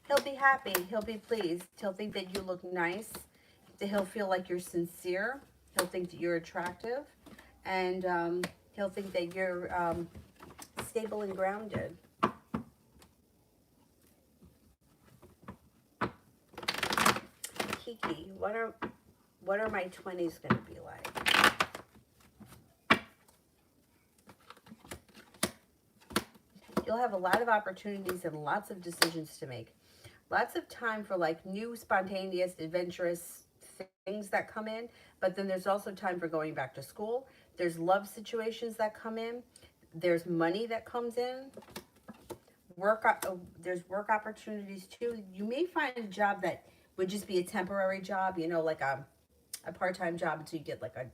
He'll be happy. He'll be pleased. He'll think that you look nice. That he'll feel like you're sincere. He'll think that you're attractive. And he'll think that you're stable and grounded. Kiki, what are my 20s going to be like? You'll have a lot of opportunities and lots of decisions to make. Lots of time for like new, spontaneous, adventurous things that come in. But then there's also time for going back to school. There's love situations that come in. There's money that comes in. There's work opportunities too. You may find a job that would just be a temporary job, you know, like a part-time job until you get like a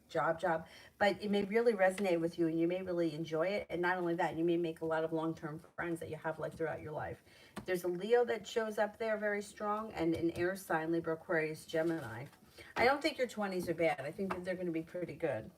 job, but it may really resonate with you and you may really enjoy it. And not only that, you may make a lot of long-term friends that you have like throughout your life. There's a Leo that shows up there very strong, and an air sign, Libra, Aquarius, Gemini. I don't think your 20s are bad. I think that they're going to be pretty good.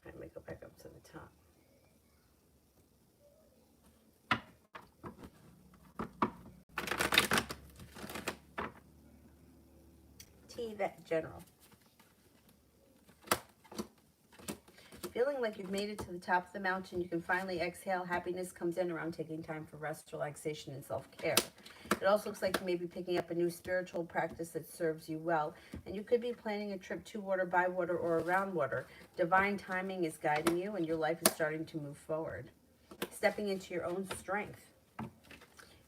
Let me go back up to the top. T, that general. Feeling like you've made it to the top of the mountain, you can finally exhale. Happiness comes in around taking time for rest, relaxation, and self-care. It also looks like you may be picking up a new spiritual practice that serves you well. And you could be planning a trip to water, by water, or around water. Divine timing is guiding you, and your life is starting to move forward. Stepping into your own strength.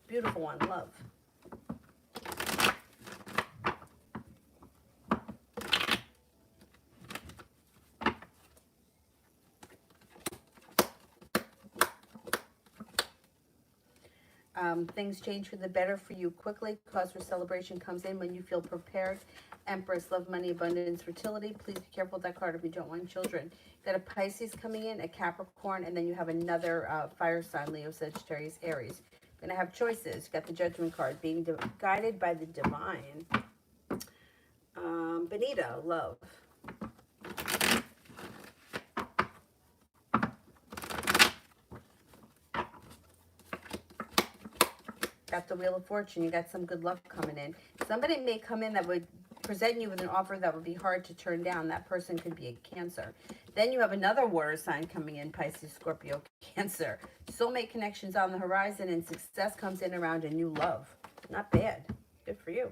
Beautiful one, love. Things change for the better for you quickly. Cause for celebration comes in when you feel prepared. Empress, love, money, abundance, fertility. Please be careful with that card if you don't want children. Got a Pisces coming in, a Capricorn, and then you have another fire sign, Leo, Sagittarius, Aries. You're going to have choices. You got the Judgment card, being guided by the divine. Benita, love. Got the Wheel of Fortune. You got some good luck coming in. Somebody may come in that would present you with an offer that would be hard to turn down. That person could be a Cancer. Then you have another water sign coming in, Pisces, Scorpio, Cancer. Soulmate connections on the horizon, and success comes in around a new love. Not bad. Good for you.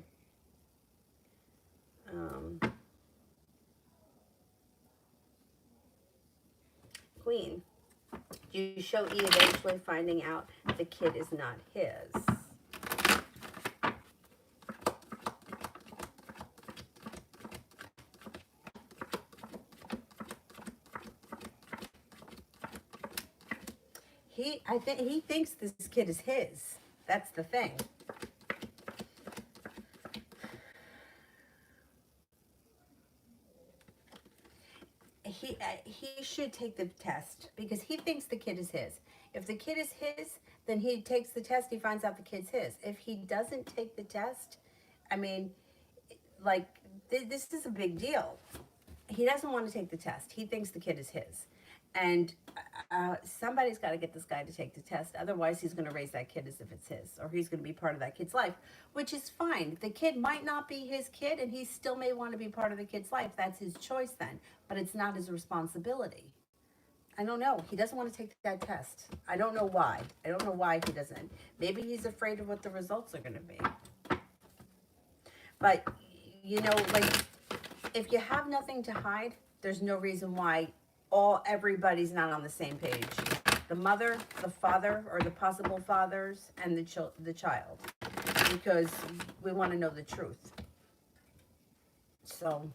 Queen. You show E eventually finding out the kid is not his. He thinks this kid is his. That's the thing. He should take the test because he thinks the kid is his. If the kid is his, then he takes the test, he finds out the kid's his. If he doesn't take the test, I mean, like, this is a big deal. He doesn't want to take the test. He thinks the kid is his. And somebody's got to get this guy to take the test. Otherwise, he's going to raise that kid as if it's his, or he's going to be part of that kid's life, which is fine. The kid might not be his kid, and he still may want to be part of the kid's life. That's his choice then, but it's not his responsibility. I don't know. He doesn't want to take that test. I don't know why. I don't know why he doesn't. Maybe he's afraid of what the results are going to be. But, you know, like, if you have nothing to hide, there's no reason why everybody's not on the same page. The mother, the father, or the possible fathers, and the child. Because we want to know the truth. So...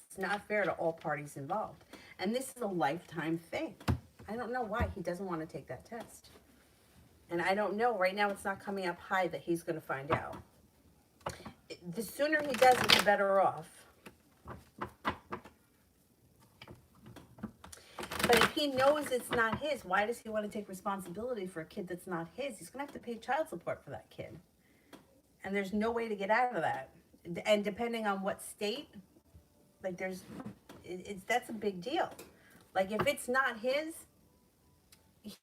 it's not fair to all parties involved. And this is a lifetime thing. I don't know why he doesn't want to take that test. And I don't know. Right now it's not coming up high that he's going to find out. The sooner he does it, the better off. But if he knows it's not his, why does he want to take responsibility for a kid that's not his? He's going to have to pay child support for that kid. And there's no way to get out of that. And depending on what state, like that's a big deal. Like if it's not his,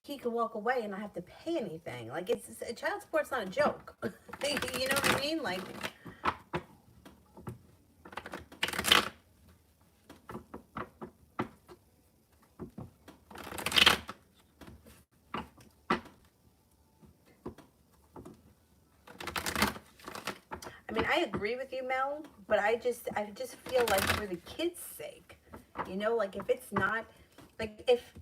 he could walk away and not have to pay anything. Like child support's not a joke. You know what I mean? Like, I mean, I agree with you, Mel, but I just feel like for the kid's sake, you know, like if it's not, like if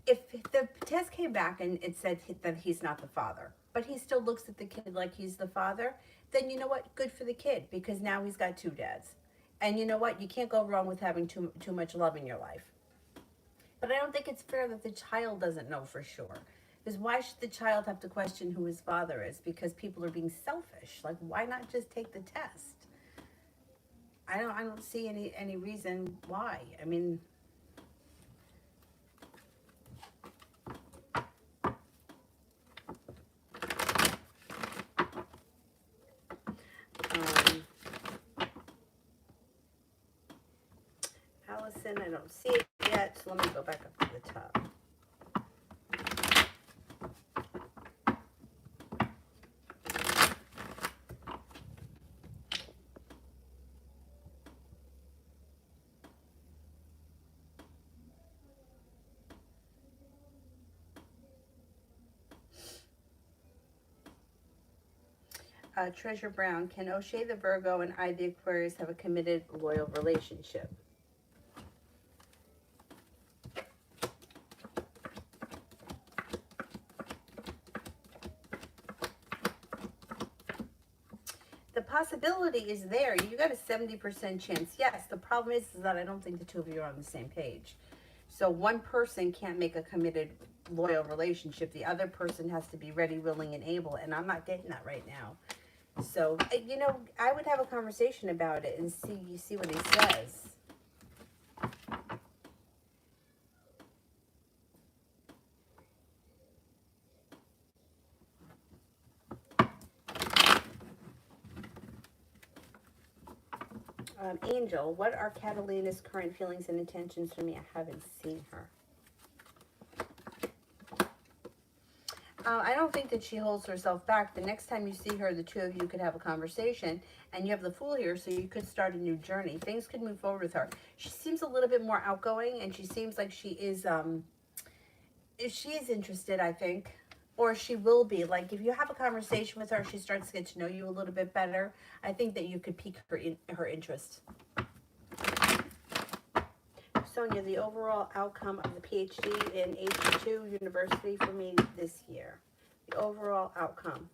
the test came back and it said that he's not the father, but he still looks at the kid like he's the father, then you know what? Good for the kid, because now he's got two dads. And you know what? You can't go wrong with having too much love in your life. But I don't think it's fair that the child doesn't know for sure. Because why should the child have to question who his father is? Because people are being selfish. Like, why not just take the test? I don't see any reason why. I mean, Allison, I don't see it yet, so let me go back up to the top. Treasure Brown, can O'Shea the Virgo and I the Aquarius have a committed, loyal relationship? The possibility is there. You got a 70% chance. Yes, the problem is that I don't think the two of you are on the same page. So one person can't make a committed, loyal relationship. The other person has to be ready, willing, and able, and I'm not getting that right now. So, you know, I would have a conversation about it and see what he says. Angel, what are Catalina's current feelings and intentions for me? I haven't seen her. I don't think that she holds herself back. The next time you see her, the two of you could have a conversation, and you have the Fool here, so you could start a new journey. Things could move forward with her. She seems a little bit more outgoing, and she seems like she is interested, I think, or she will be. Like, if you have a conversation with her, she starts to get to know you a little bit better. I think that you could pique her interest. Sonia, the overall outcome of the PhD in H2 University for me this year. The overall outcome.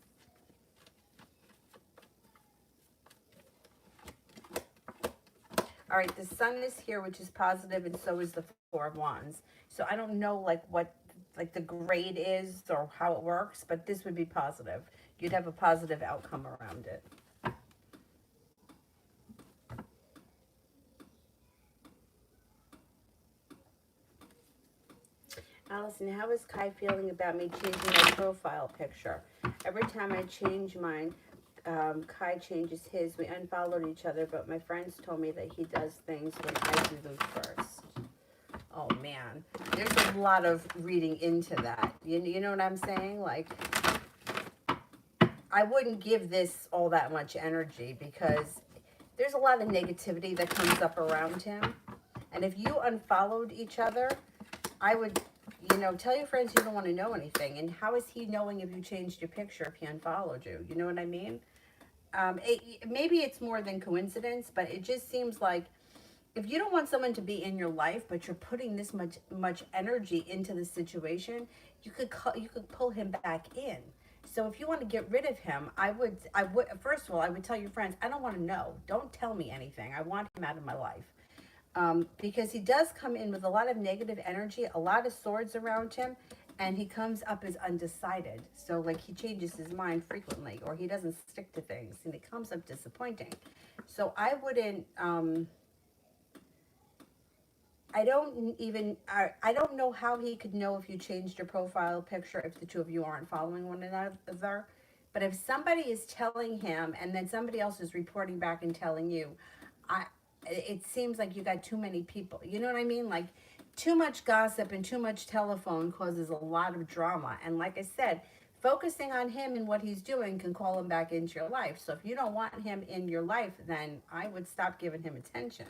All right, the Sun is here, which is positive, and so is the Four of Wands. So I don't know, like, what like the grade is or how it works, but this would be positive. You'd have a positive outcome around it. Allison, how is Kai feeling about me changing my profile picture? Every time I change mine, Kai changes his. We unfollowed each other, but my friends told me that he does things when I do them first. Oh man, there's a lot of reading into that. You know what I'm saying? Like, I wouldn't give this all that much energy because there's a lot of negativity that comes up around him. And if you unfollowed each other, I would, tell your friends you don't want to know anything. And how is he knowing if you changed your picture if he unfollowed you? You know what I mean? Maybe it's more than coincidence, but it just seems like if you don't want someone to be in your life, but you're putting this much energy into the situation, you could pull him back in. So if you want to get rid of him, I would first of all, I would tell your friends, I don't want to know. Don't tell me anything. I want him out of my life. Because he does come in with a lot of negative energy, a lot of swords around him, and he comes up as undecided. So like he changes his mind frequently, or he doesn't stick to things, and it comes up disappointing. So I wouldn't. I don't know how he could know if you changed your profile picture if the two of you aren't following one another. But if somebody is telling him and then somebody else is reporting back and telling you, it seems like you got too many people. You know what I mean? Like too much gossip and too much telephone causes a lot of drama. And like I said, focusing on him and what he's doing can call him back into your life. So if you don't want him in your life, then I would stop giving him attention,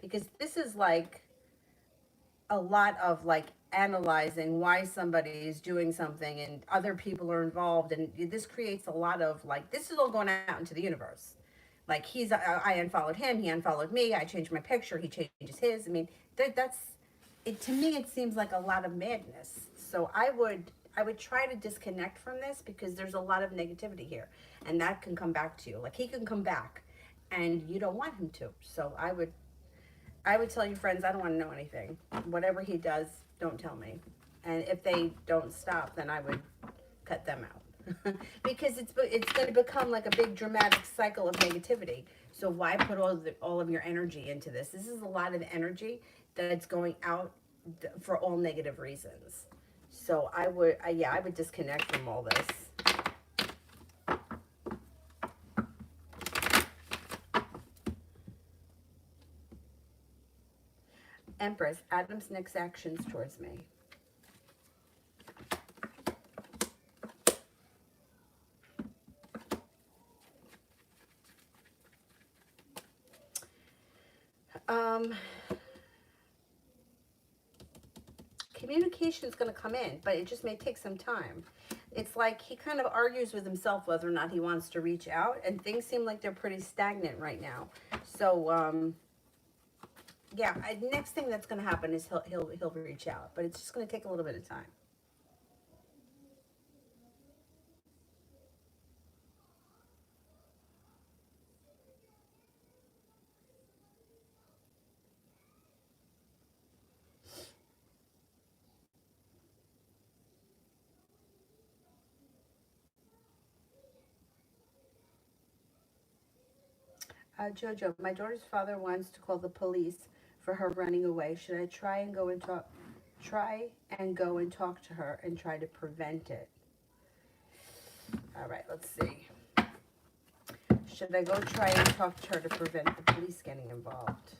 because this is like a lot of like analyzing why somebody is doing something and other people are involved, and this creates a lot of like, this is all going out into the universe. Like I unfollowed him, he unfollowed me, I changed my picture, he changes his. I mean, that's it. To me it seems like a lot of madness. So I would try to disconnect from this, because there's a lot of negativity here, and that can come back to you. Like he can come back and you don't want him to. So I would tell your friends, I don't want to know anything. Whatever he does, don't tell me. And if they don't stop, then I would cut them out. Because it's going to become like a big dramatic cycle of negativity. So why put all of your energy into this? This is a lot of energy that's going out for all negative reasons. So I would disconnect from all this. Empress, Adam's next actions towards me. Communication is going to come in, but it just may take some time. It's like he kind of argues with himself whether or not he wants to reach out, and things seem like they're pretty stagnant right now. So, yeah, next thing that's going to happen is he'll reach out, but it's just going to take a little bit of time. Jojo, my daughter's father wants to call the police for her running away. Should I try and go and talk to her and try to prevent it? All right, let's see. Should I go try and talk to her to prevent the police getting involved?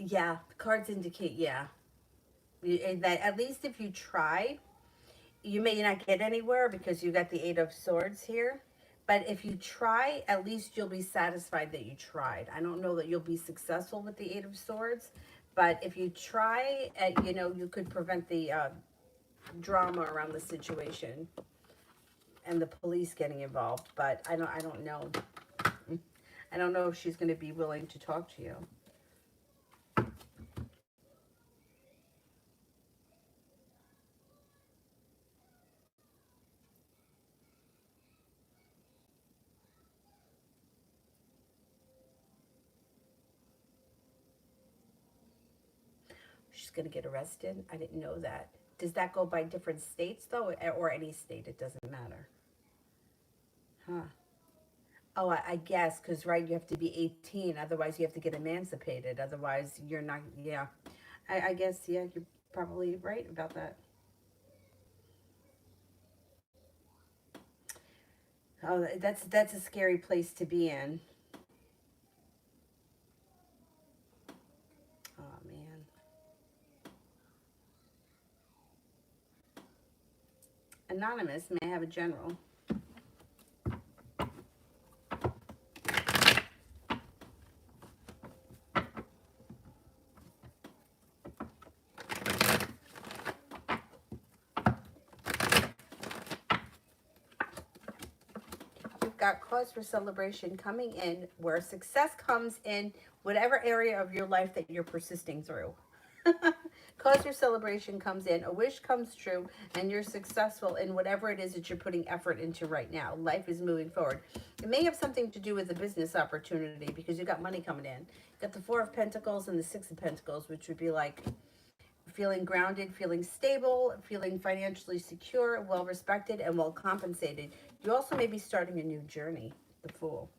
Yeah, cards indicate, yeah. That at least if you try, you may not get anywhere because you got the Eight of Swords here. But if you try, at least you'll be satisfied that you tried. I don't know that you'll be successful with the Eight of Swords, but if you try, you could prevent the drama around the situation and the police getting involved. But I don't know. I don't know if she's going to be willing to talk to you. going to get arrested. I didn't know that. Does that go by different states, though, or any state? It doesn't matter. Huh. Oh, I guess, because, right, you have to be 18. Otherwise, you have to get emancipated. Otherwise, you're not, yeah. I guess, yeah, you're probably right about that. Oh, that's a scary place to be in. Oh, man. Anonymous, may I have a general? You've got cause for celebration coming in where success comes in whatever area of your life that you're persisting through. Cause your celebration comes in, a wish comes true, and you're successful in whatever it is that you're putting effort into right now. Life is moving forward. It may have something to do with a business opportunity because you got money coming in. You got the Four of Pentacles and the Six of Pentacles, which would be like feeling grounded, feeling stable, feeling financially secure, well respected, and well compensated. You also may be starting a new journey, the Fool.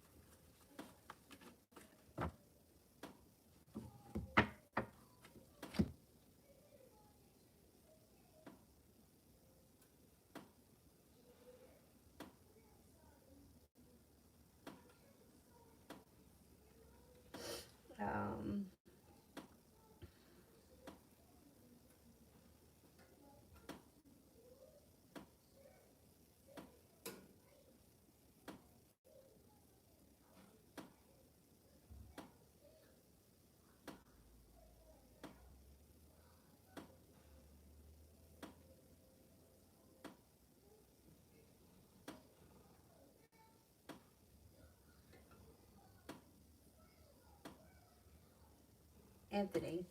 Um, Anthony,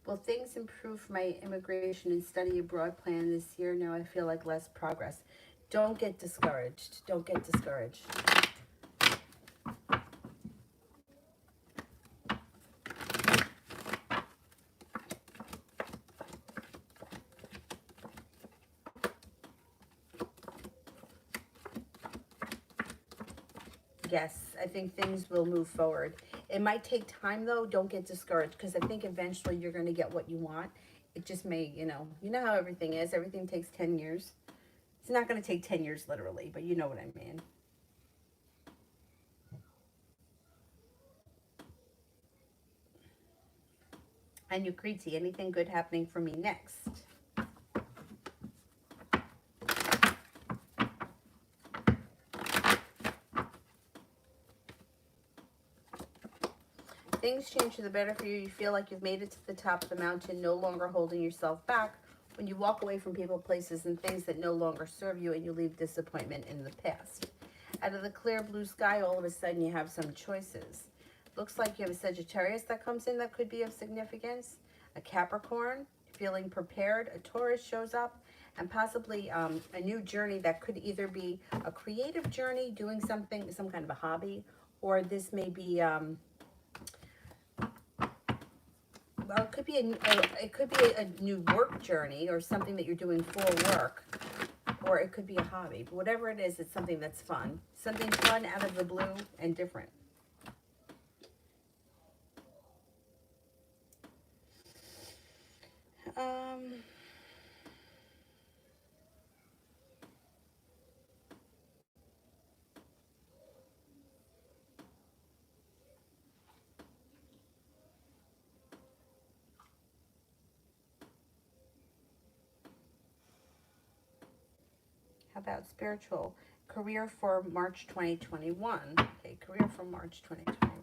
will things improve for my immigration and study abroad plan this year? Now I feel like less progress. Don't get discouraged. Don't get discouraged. Yes, I think things will move forward. It might take time though. Don't get discouraged because I think eventually you're going to get what you want. It just may, you know how everything is. Everything takes 10 years. It's not going to take 10 years literally, but you know what I mean. And Yukriti, anything good happening for me next? Things change for the better for you. You feel like you've made it to the top of the mountain, no longer holding yourself back when you walk away from people, places, and things that no longer serve you and you leave disappointment in the past. Out of the clear blue sky, all of a sudden you have some choices. Looks like you have a Sagittarius that comes in that could be of significance, a Capricorn, feeling prepared, a Taurus shows up, and possibly a new journey that could either be a creative journey, doing something, some kind of a hobby, or this may be well, it could be a new work journey or something that you're doing for work, or it could be a hobby. But whatever it is, it's something that's fun, something fun out of the blue and different. Um, how about spiritual career for March 2021? Okay, career for March 2021.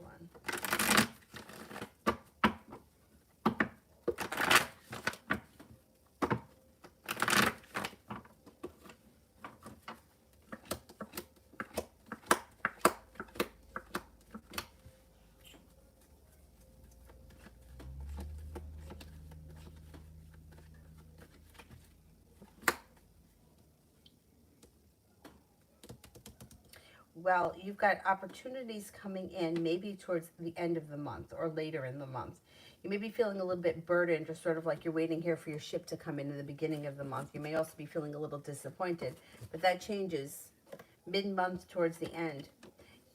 Well, you've got opportunities coming in maybe towards the end of the month or later in the month. You may be feeling a little bit burdened, or sort of like you're waiting here for your ship to come in the beginning of the month. You may also be feeling a little disappointed, but that changes mid-month towards the end.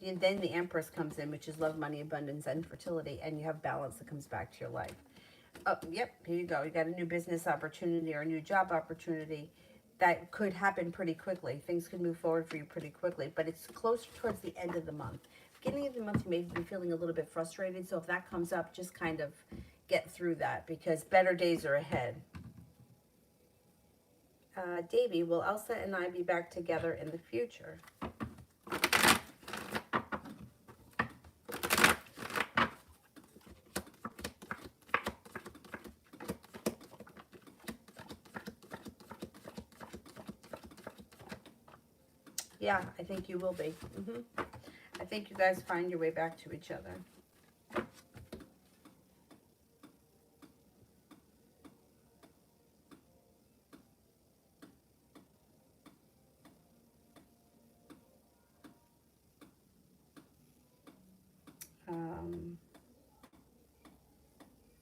And then the Empress comes in, which is love, money, abundance, and fertility, and you have balance that comes back to your life. Oh, yep, here you go. You got a new business opportunity or a new job opportunity that could happen pretty quickly. Things could move forward for you pretty quickly, but it's closer towards the end of the month. Beginning of the month, you may be feeling a little bit frustrated, so if that comes up, just kind of get through that, because better days are ahead. Davy, will Elsa and I be back together in the future? Yeah, I think you will be. I think you guys find your way back to each other.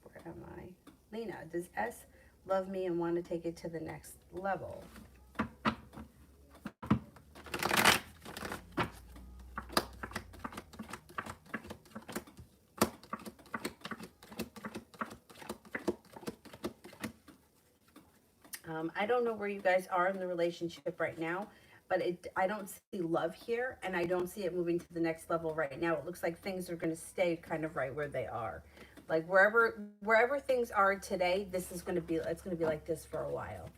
Where am I? Lena, does S love me and want to take it to the next level? I don't know where you guys are in the relationship right now, but I don't see love here, and I don't see it moving to the next level right now. It looks like things are going to stay kind of right where they are. Like wherever things are today, it's going to be like this for a while.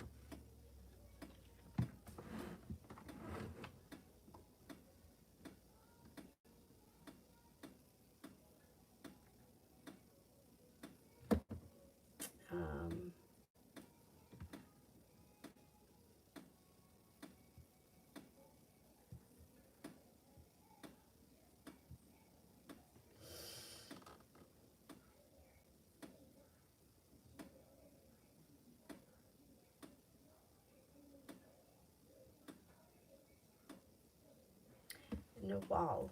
Nawal,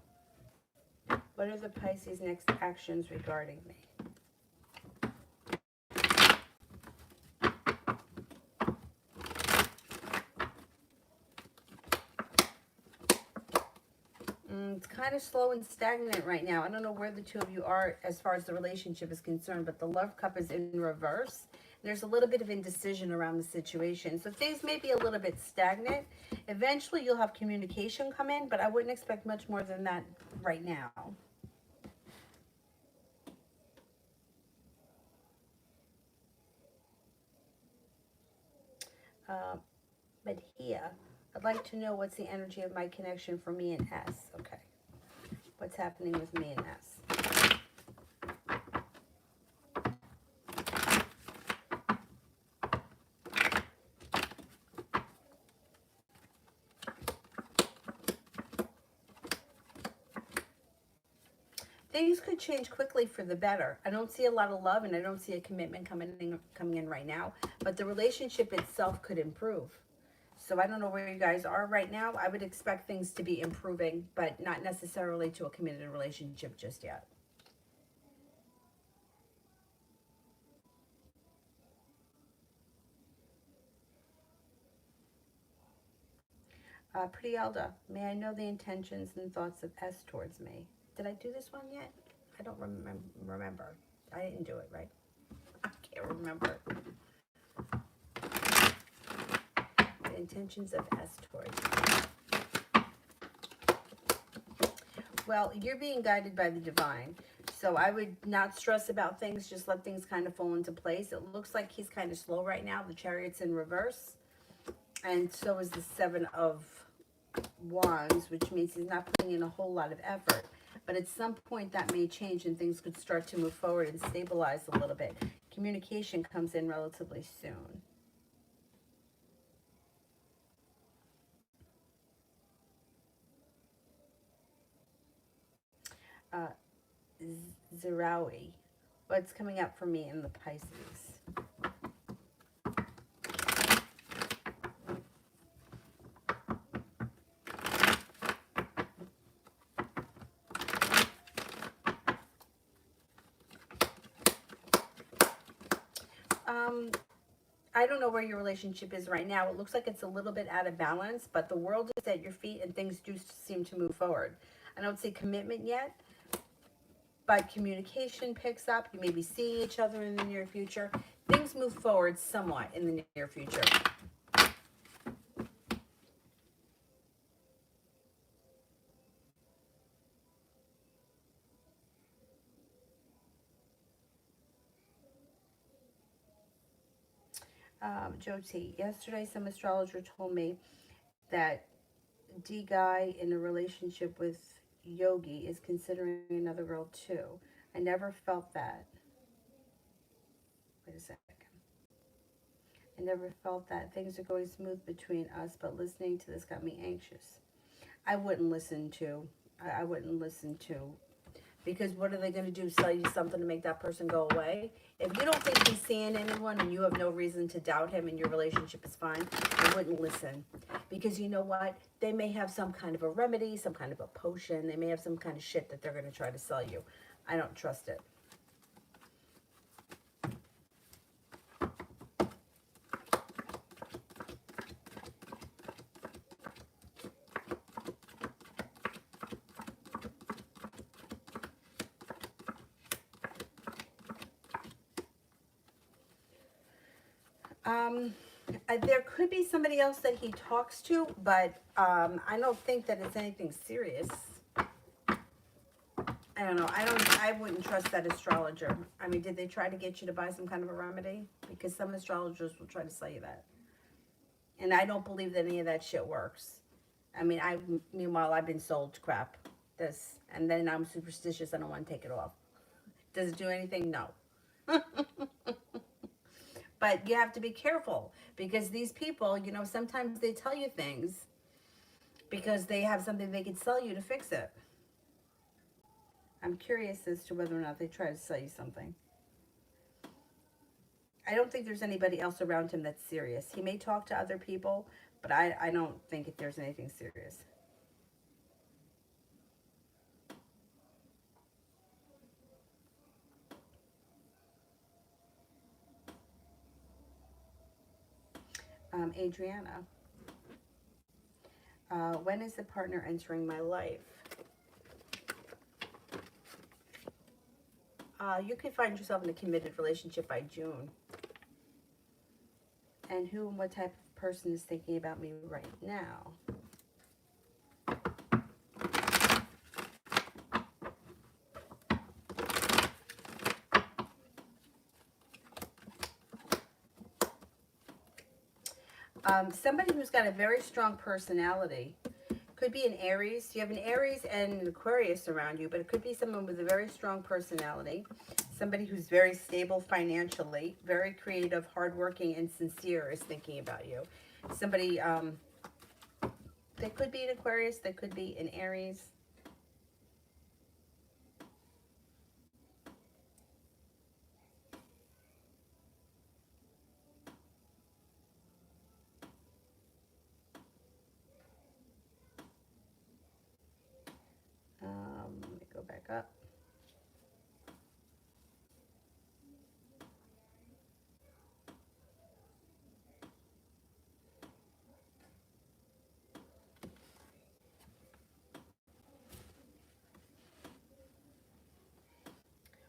what are the Pisces' next actions regarding me? It's kind of slow and stagnant right now. I don't know where the two of you are as far as the relationship is concerned, but the love cup is in reverse. There's a little bit of indecision around the situation. So things may be a little bit stagnant. Eventually you'll have communication come in, but I wouldn't expect much more than that right now. But here, I'd like to know what's the energy of my connection for me and S. Okay. What's happening with me and S? Things could change quickly for the better. I don't see a lot of love, and I don't see a commitment coming in right now, but the relationship itself could improve. So I don't know where you guys are right now. I would expect things to be improving, but not necessarily to a committed relationship just yet. Pretty Elda, may I know the intentions and thoughts of S towards me? Did I do this one yet? I don't remember. I didn't do it, right? I can't remember. The intentions of S towards me. Well, you're being guided by the divine. So I would not stress about things. Just let things kind of fall into place. It looks like he's kind of slow right now. The Chariot's in reverse. And so is the Seven of Wands, which means he's not putting in a whole lot of effort. But at some point that may change and things could start to move forward and stabilize a little bit. Communication comes in relatively soon. Zerawi, what's coming up for me in the Pisces? I don't know where your relationship is right now. It looks like it's a little bit out of balance, but the world is at your feet and things do seem to move forward. I don't see commitment yet, but communication picks up. You may be seeing each other in the near future. Things move forward somewhat in the near future. Joe T. Yesterday, some astrologer told me that D guy in a relationship with Yogi is considering another girl too. I never felt that. Wait a second. I never felt that. Things are going smooth between us, but listening to this got me anxious. I wouldn't listen to. I wouldn't listen to. Because what are they going to do? Sell you something to make that person go away? If you don't think he's seeing anyone and you have no reason to doubt him and your relationship is fine, I wouldn't listen. Because you know what? They may have some kind of a remedy, some kind of a potion. They may have some kind of shit that they're going to try to sell you. I don't trust it. There could be somebody else that he talks to, but I don't think that it's anything serious. I don't know. I wouldn't trust that astrologer. I mean, did they try to get you to buy some kind of a remedy? Because some astrologers will try to sell you that. And I don't believe that any of that shit works. I mean, meanwhile, I've been sold crap. This, and then I'm superstitious. I don't want to take it off. Does it do anything? No. But you have to be careful because these people, you know, sometimes they tell you things because they have something they could sell you to fix it. I'm curious as to whether or not they try to sell you something. I don't think there's anybody else around him that's serious. He may talk to other people, but I don't think there's anything serious. Adriana, when is the partner entering my life? You could find yourself in a committed relationship by June. And who and what type of person is thinking about me right now? Somebody who's got a very strong personality. Could be an Aries. You have an Aries and an Aquarius around you, but it could be someone with a very strong personality. Somebody who's very stable financially, very creative, hardworking, and sincere is thinking about you. Somebody, they could be an Aquarius, they could be an Aries. Let me go back up.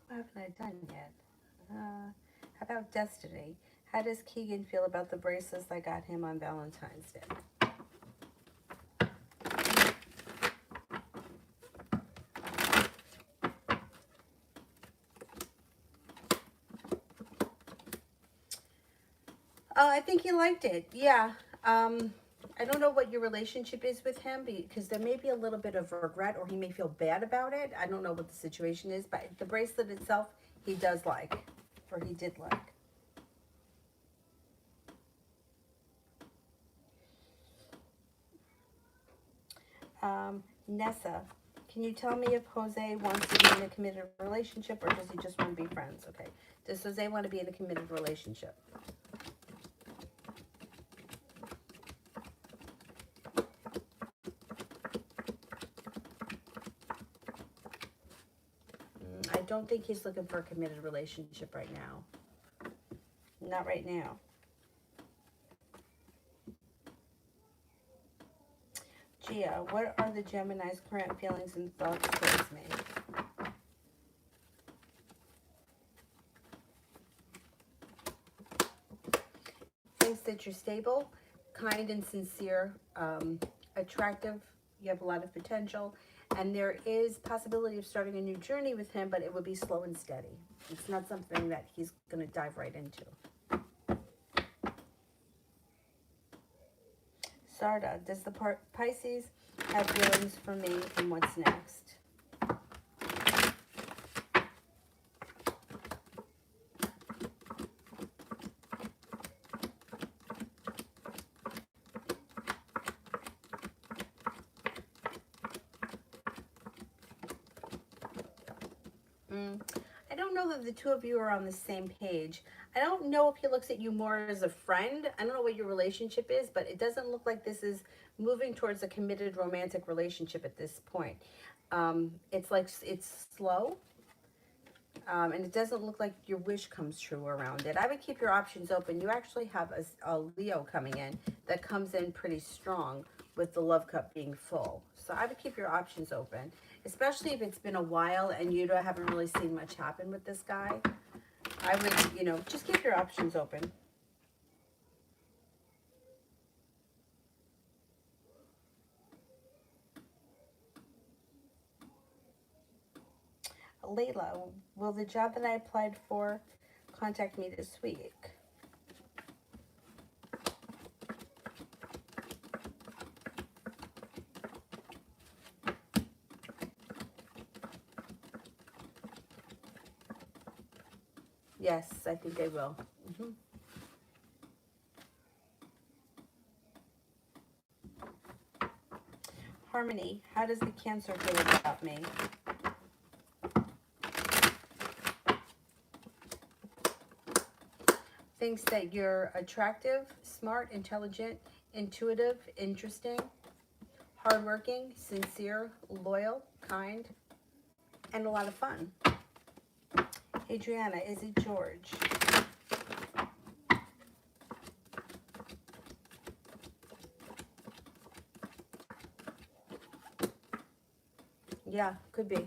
What haven't I done yet? How about Destiny? How does Keegan feel about the bracelets I got him on Valentine's Day? I think he liked it. Yeah. I don't know what your relationship is with him because there may be a little bit of regret or he may feel bad about it. I don't know what the situation is, but the bracelet itself, he does like, or he did like. Nessa, can you tell me if Jose wants to be in a committed relationship or does he just want to be friends? Okay. Does Jose want to be in a committed relationship? I don't think he's looking for a committed relationship right now. not right now. Gia, what are the Gemini's current feelings and thoughts towards me? Thinks that you're stable, kind and sincere, attractive, you have a lot of potential, and there is possibility of starting a new journey with him, but it would be slow and steady. It's not something that he's going to dive right into. Sarda, does the Pisces have feelings for me, and what's next? I don't know that the two of you are on the same page. I don't know if he looks at you more as a friend. I don't know what your relationship is, but it doesn't look like this is moving towards a committed romantic relationship at this point. It's like it's slow, and it doesn't look like your wish comes true around it. I would keep your options open. You actually have a Leo coming in that comes in pretty strong with the love cup being full. So I would keep your options open, especially if it's been a while and you haven't really seen much happen with this guy. I would, just keep your options open. Layla, will the job that I applied for contact me this week? Yes, I think they will. Harmony, how does the Cancer feel about me? Thinks that you're attractive, smart, intelligent, intuitive, interesting, hardworking, sincere, loyal, kind, and a lot of fun. Adriana, is it George? Yeah, could be.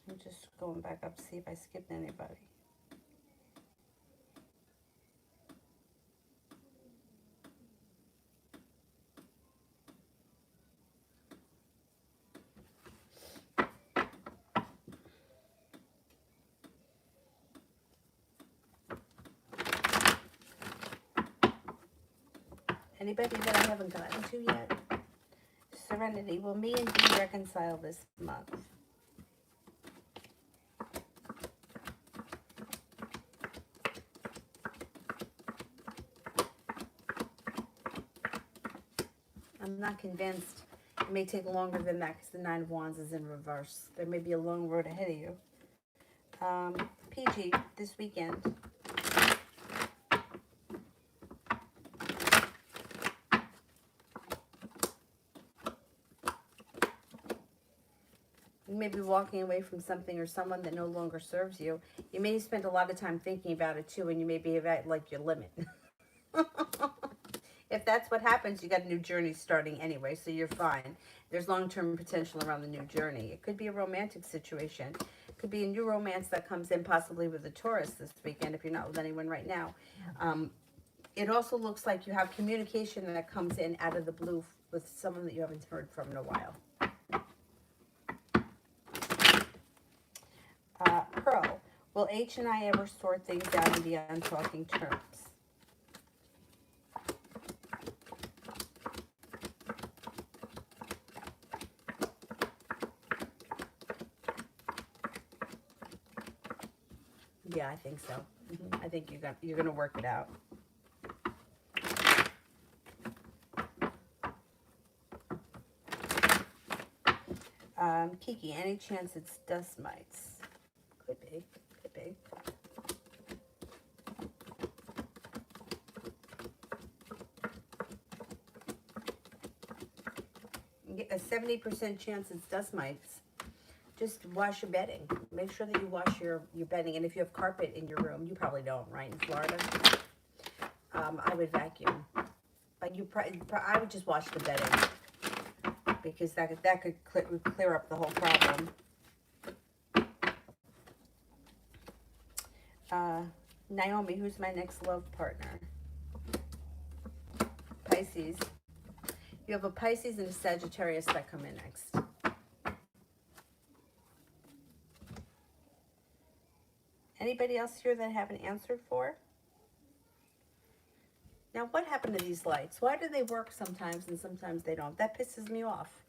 I'm just going back up to see if I skipped anybody. Anybody that I haven't gotten to yet? Serenity, will me and Dee reconcile this month? I'm not convinced. It may take longer than that because the Nine of Wands is in reverse. There may be a long road ahead of you. PG, this weekend. You may be walking away from something or someone that no longer serves you. You may spend a lot of time thinking about it too, and you may be at like your limit. If that's what happens, you got a new journey starting anyway, so you're fine. There's long-term potential around the new journey. It could be a romantic situation. It could be a new romance that comes in possibly with a Taurus this weekend if you're not with anyone right now. It also looks like you have communication that comes in out of the blue with someone that you haven't heard from in a while. Pearl, will H and I ever sort things out and be on talking terms? Yeah, I think so. I think you're gonna work it out. Kiki, any chance it's dust mites? Could be. Could be. A 70% chance it's dust mites. Just wash your bedding. Make sure that you wash your bedding. And if you have carpet in your room, you probably don't, right? In Florida, I would vacuum. But I would just wash the bedding because that could clear up the whole problem. Naomi, who's my next love partner? Pisces. You have a Pisces and a Sagittarius that come in next. Anybody else here that I haven't answered for? Now, what happened to these lights? Why do they work sometimes and sometimes they don't? That pisses me off.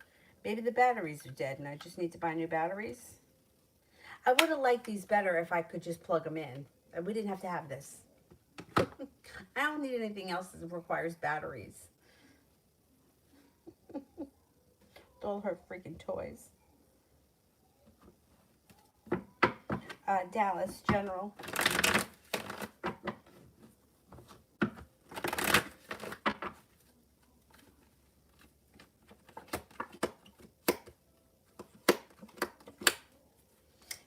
Maybe the batteries are dead and I just need to buy new batteries. I would have liked these better if I could just plug them in. We didn't have to have this. I don't need anything else that requires batteries. All her freaking toys. Dallas, General.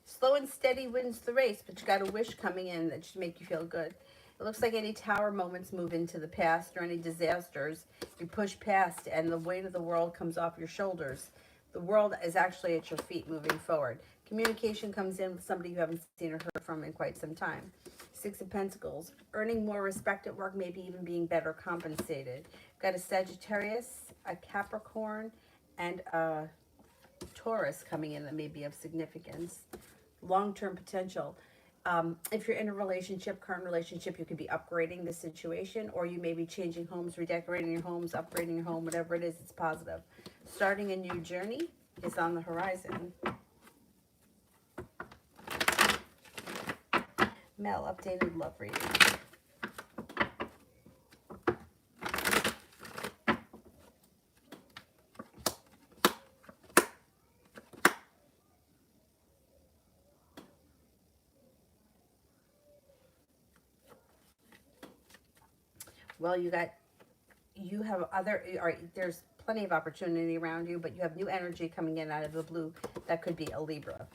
Slow and steady wins the race, but you got a wish coming in that should make you feel good. It looks like any tower moments move into the past or any disasters you push past and the weight of the world comes off your shoulders. The world is actually at your feet moving forward. Communication comes in with somebody you haven't seen or heard from in quite some time. Six of Pentacles. Earning more respect at work, maybe even being better compensated. Got a Sagittarius, a Capricorn, and a Taurus coming in that may be of significance. Long-term potential. If you're in a relationship, current relationship, you could be upgrading the situation, or you may be changing homes, redecorating your homes, upgrading your home, whatever it is, it's positive. Starting a new journey is on the horizon. Mel, updated love reading. Well, you have other, or there's plenty of opportunity around you, but you have new energy coming in out of the blue. That could be a Libra.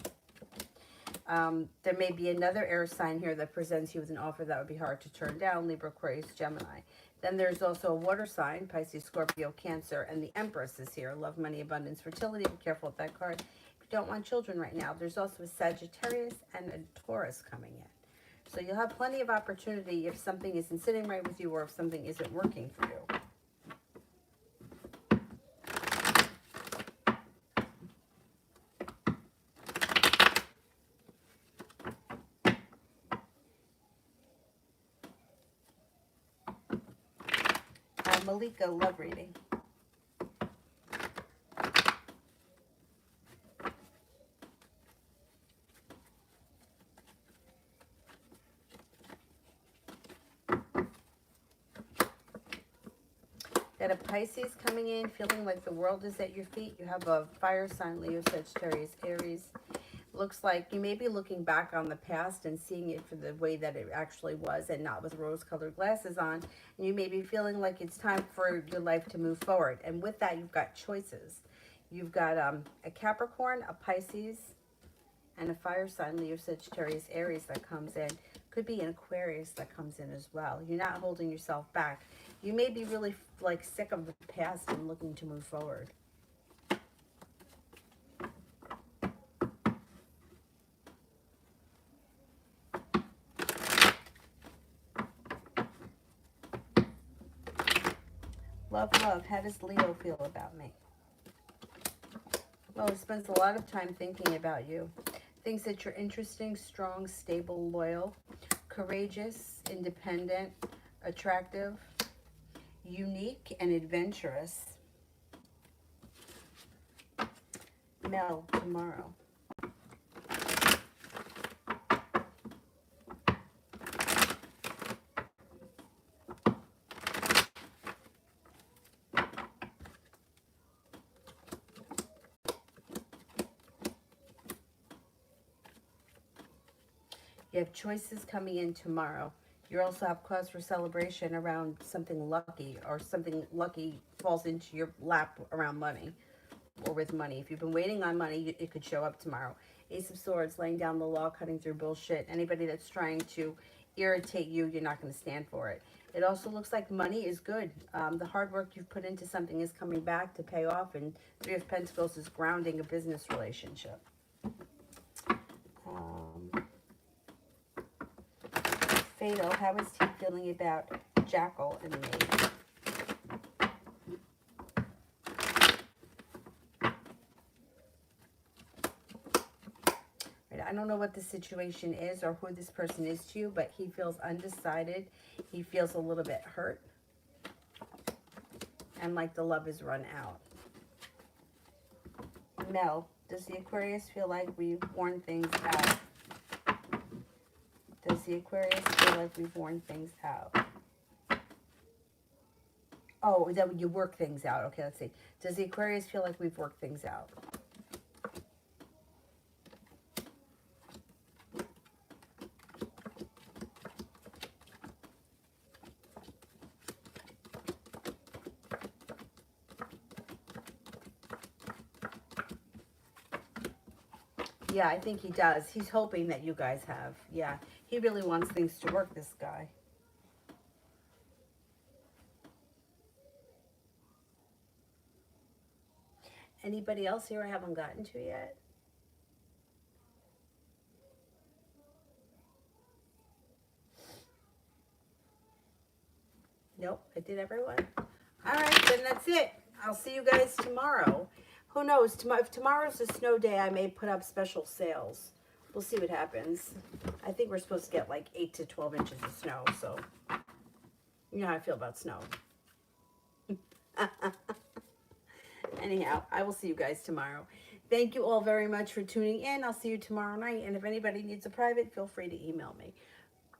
There may be another air sign here that presents you with an offer that would be hard to turn down, Libra, Aquarius, Gemini. Then there's also a water sign, Pisces, Scorpio, Cancer, and the Empress is here. Love, money, abundance, fertility. Be careful with that card. If you don't want children right now, there's also a Sagittarius and a Taurus coming in. So you'll have plenty of opportunity if something isn't sitting right with you or if something isn't working for you. Malika, love reading. Got a Pisces coming in, feeling like the world is at your feet. You have a fire sign, Leo, Sagittarius, Aries. Looks like you may be looking back on the past and seeing it for the way that it actually was and not with rose-colored glasses on. And you may be feeling like it's time for your life to move forward. And with that, you've got choices. You've got a Capricorn, a Pisces, and a fire sign, Leo, Sagittarius, Aries that comes in. Could be an Aquarius that comes in as well. You're not holding yourself back. You may be really like sick of the past and looking to move forward. Love, love. How does Leo feel about me? Well, he spends a lot of time thinking about you. Thinks that you're interesting, strong, stable, loyal, courageous, independent, attractive, unique, and adventurous. Mel, tomorrow. You have choices coming in tomorrow. You also have cause for celebration around something lucky, or something lucky falls into your lap around money. or with money. If you've been waiting on money, it could show up tomorrow. Ace of Swords, laying down the law, cutting through bullshit. Anybody that's trying to irritate you, you're not going to stand for it. It also looks like money is good. The hard work you've put into something is coming back to pay off, and Three of Pentacles is grounding a business relationship. Fatal, how is he feeling about Jackal and me? I don't know what the situation is or who this person is to you, but he feels undecided. He feels a little bit hurt. And like the love is run out. Mel, does the Aquarius feel like we've worn things out? Does the Aquarius feel like we've worn things out? Oh, is that when you work things out? Okay, let's see. Does the Aquarius feel like we've worked things out? Yeah, I think he does. He's hoping that you guys have. Yeah, he really wants things to work, this guy. Anybody else here I haven't gotten to yet? Nope, I did everyone. All right, then that's it. I'll see you guys tomorrow. Who knows? If tomorrow's a snow day, I may put up special sales. We'll see what happens. I think we're supposed to get like 8 to 12 inches of snow, so you know how I feel about snow. Anyhow, I will see you guys tomorrow. Thank you all very much for tuning in. I'll see you tomorrow night. And if anybody needs a private, feel free to email me.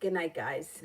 Good night, guys.